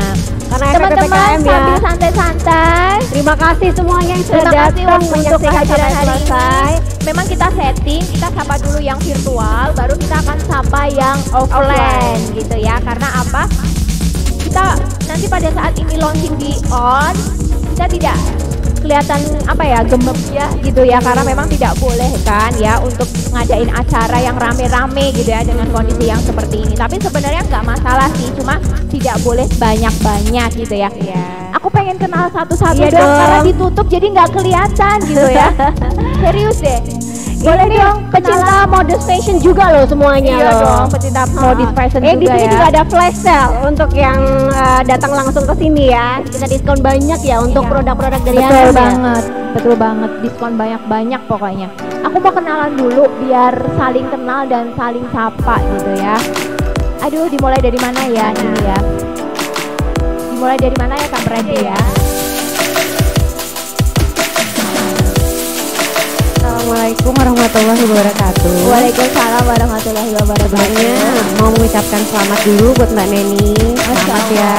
Karena Teman-teman PPKM ya. sambil santai-santai. Terima kasih semuanya yang sudah Terima kasih datang untuk menyaksikan kehadiran sampai hari selesai. ini. Memang kita setting, kita sapa dulu yang virtual, baru kita akan sapa yang offline gitu ya. Karena apa? Kita nanti pada saat ini launching di on, kita tidak kelihatan apa ya, gemuk ya gitu ya, karena memang tidak boleh kan ya untuk ngadain acara yang rame-rame gitu ya dengan kondisi yang seperti ini. Tapi sebenarnya nggak masalah sih, cuma tidak boleh banyak-banyak gitu ya. Aku pengen kenal satu-satu Iya dong, dong. karena ditutup jadi nggak kelihatan gitu ya. Serius deh. Boleh dong pecinta modest fashion juga loh semuanya Iya loh. dong, pecinta modest fashion Di juga sini ya. juga ada flash sale untuk yang datang langsung ke sini ya. Kita diskon banyak ya untuk Iya. produk-produk dari Betul Hanum ya. banget, betul banget, diskon banyak-banyak pokoknya. Aku mau kenalan dulu biar saling kenal dan saling sapa gitu ya. Aduh, dimulai dari mana ya ini ya? Dimulai dari mana ya Kak Predi ya? Assalamualaikum warahmatullahi wabarakatuh. Waalaikumsalam warahmatullahi wabarakatuh. Sebelumnya mau mengucapkan selamat dulu buat Mbak Neni. Selamat ya.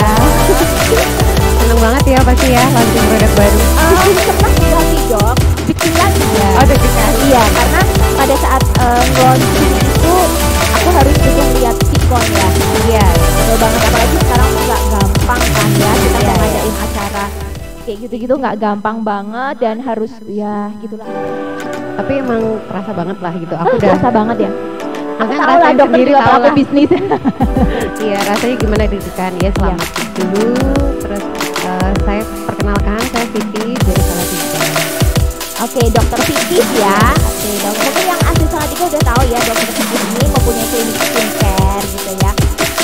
Senang banget ya pasti ya launching produk baru. Pernah enggak sih dok? Deg-degan ya. Oh deg-degan. Iya, karena pada saat launching itu aku harus juga lihat sikon ya. Iya, betul banget. Apalagi sekarang tuh nggak gampang kan ya kita mau ngadain acara Kayak gitu-gitu nggak gampang banget dan harus ya gitulah. Tapi emang terasa banget lah gitu. Aku udah Terasa banget ya. makanya Tahu lah ngerasain dokter sendiri juga tahu pelaku lah. bisnis. Iya rasanya gimana deg-degan ya. Selamat dulu. Terus saya perkenalkan saya Siti dari Salatiga. Oke, dokter Fikis ya. Oke, dokter mungkin yang asli Salatiga udah tahu ya dokter Fikis ini mempunyai klinik skincare gitu ya.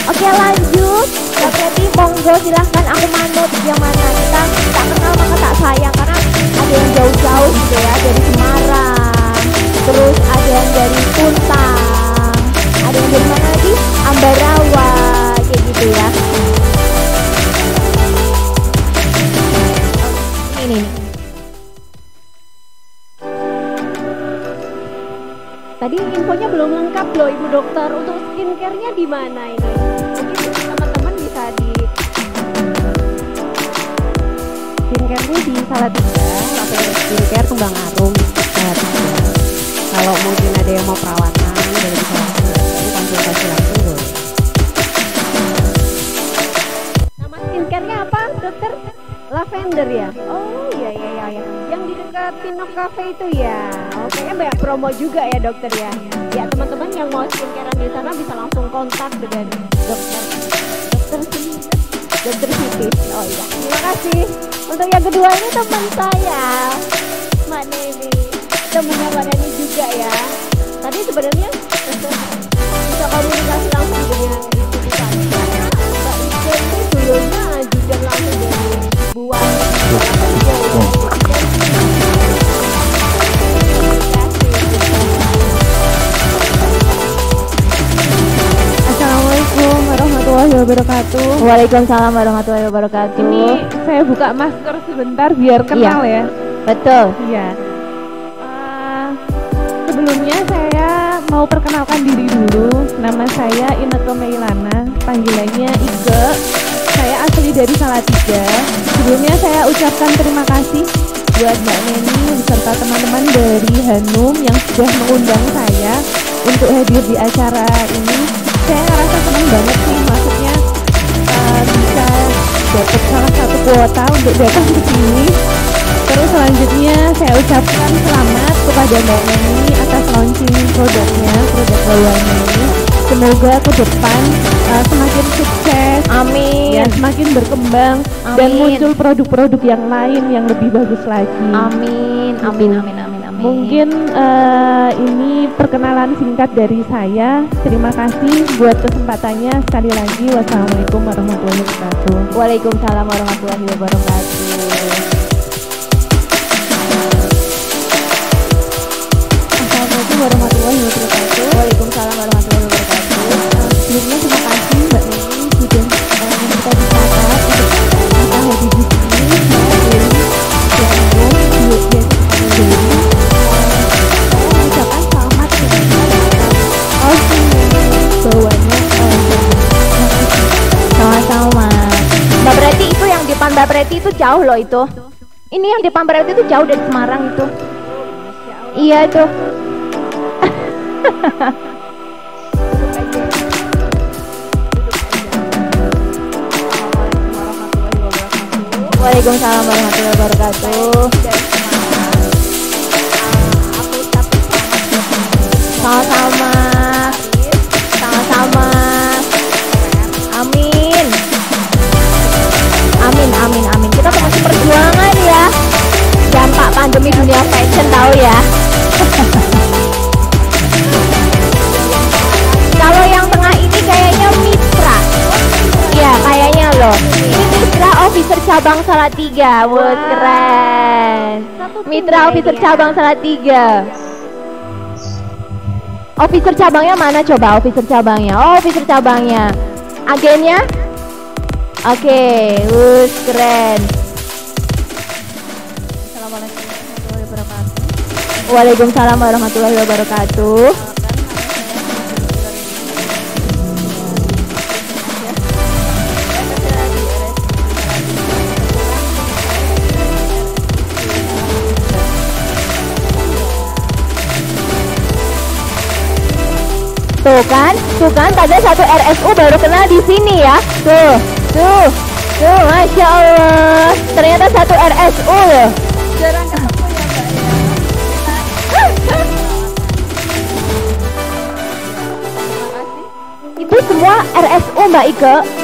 Oke, lanjut. Dokter Predi, monggo silahkan aku manut yang mana kita tak kenal maka tak sayang karena ada yang jauh-jauh gitu ya dari Semarang, terus ada yang dari Puntang, ada yang dari mana lagi? Ambarawa, kayak gitu ya. Ini nih. Tadi infonya belum lengkap loh Ibu Dokter. Untuk skincare-nya di mana ini? Mungkin teman-teman bisa di Skincare-nya di Salatiga, Lavender Skincare Kembang Arum Salatiga. Kalau mungkin ada yang mau perawatan boleh bisa langsung konsultasi langsung boleh. nama skincare-nya apa, Dokter? Lavender ya? Oh iya. Yang di dekat Pinok Cafe itu ya. Oke, banyak promo juga ya dokter ya. Ya teman-teman yang mau skincarean di sana bisa langsung kontak dengan dokter Siti. Oh iya, terima kasih. Untuk yang kedua ini teman saya, Mbak Neni. Temennya Mbak Neni juga ya. Tadi sebenarnya bisa komunikasi langsung dengan Ibu di sana. Mbak Ike ini dulunya ajudan langsung dari buat Assalamualaikum warahmatullahi wabarakatuh. Waalaikumsalam warahmatullahi wabarakatuh. Ini saya buka masker sebentar biar kenal ya. Betul. Iya. Sebelumnya saya mau perkenalkan diri dulu. Nama saya Ineke Meilana, panggilannya Ike. Saya asli dari Salatiga. Sebelumnya saya ucapkan terima kasih buat Mbak Neni beserta teman-teman dari Hanum yang sudah mengundang saya untuk hadir di acara ini. Saya ngerasa senang banget sih, maksudnya bisa dapat salah satu kuota untuk datang ke sini. Terus selanjutnya saya ucapkan selamat kepada Mbak Neni atas launching produknya, produk bawaannya ini. Semoga ke depan semakin sukses, Amin. ya, semakin berkembang dan Amin. muncul produk-produk yang lain yang lebih bagus lagi. Amin. Mungkin ini perkenalan singkat dari saya. Terima kasih buat kesempatannya sekali lagi. Wassalamualaikum warahmatullahi wabarakatuh. Waalaikumsalam warahmatullahi wabarakatuh. Assalamualaikum warahmatullahi wabarakatuh. Waalaikumsalam warahmatullahi wabarakatuh. Sebelumnya terima kasih Mbak Neni sudah meminta dicatat untuk kita hadir di sini. Saya mengucapkan selamat bawahnya. Sama-sama. Mbak Preti itu yang di depan Mbak Preti itu jauh loh itu. Ini yang di depan Mbak Preti itu jauh dari Semarang itu. Iya itu. Waalaikumsalam warahmatullahi wabarakatuh. Sama-sama. Sama-sama. Amin. Amin. Kita teman perjuangan ya. Dampak pandemi dunia fashion tahu ya. cabang Salatiga. Wah, keren. Mitra officer cabang Salatiga. Officer cabangnya mana coba? Officer cabangnya. Oh, officer cabangnya. Agennya? Oke, keren. Assalamualaikum warahmatullahi wabarakatuh. Waalaikumsalam warahmatullahi wabarakatuh. Tuh kan, tadi satu RSU baru kena di sini ya. Tuh, Masya Allah. Ternyata satu RSU loh. Jarang ketemu ya Mbak ya. Itu semua RSU Mbak Ike.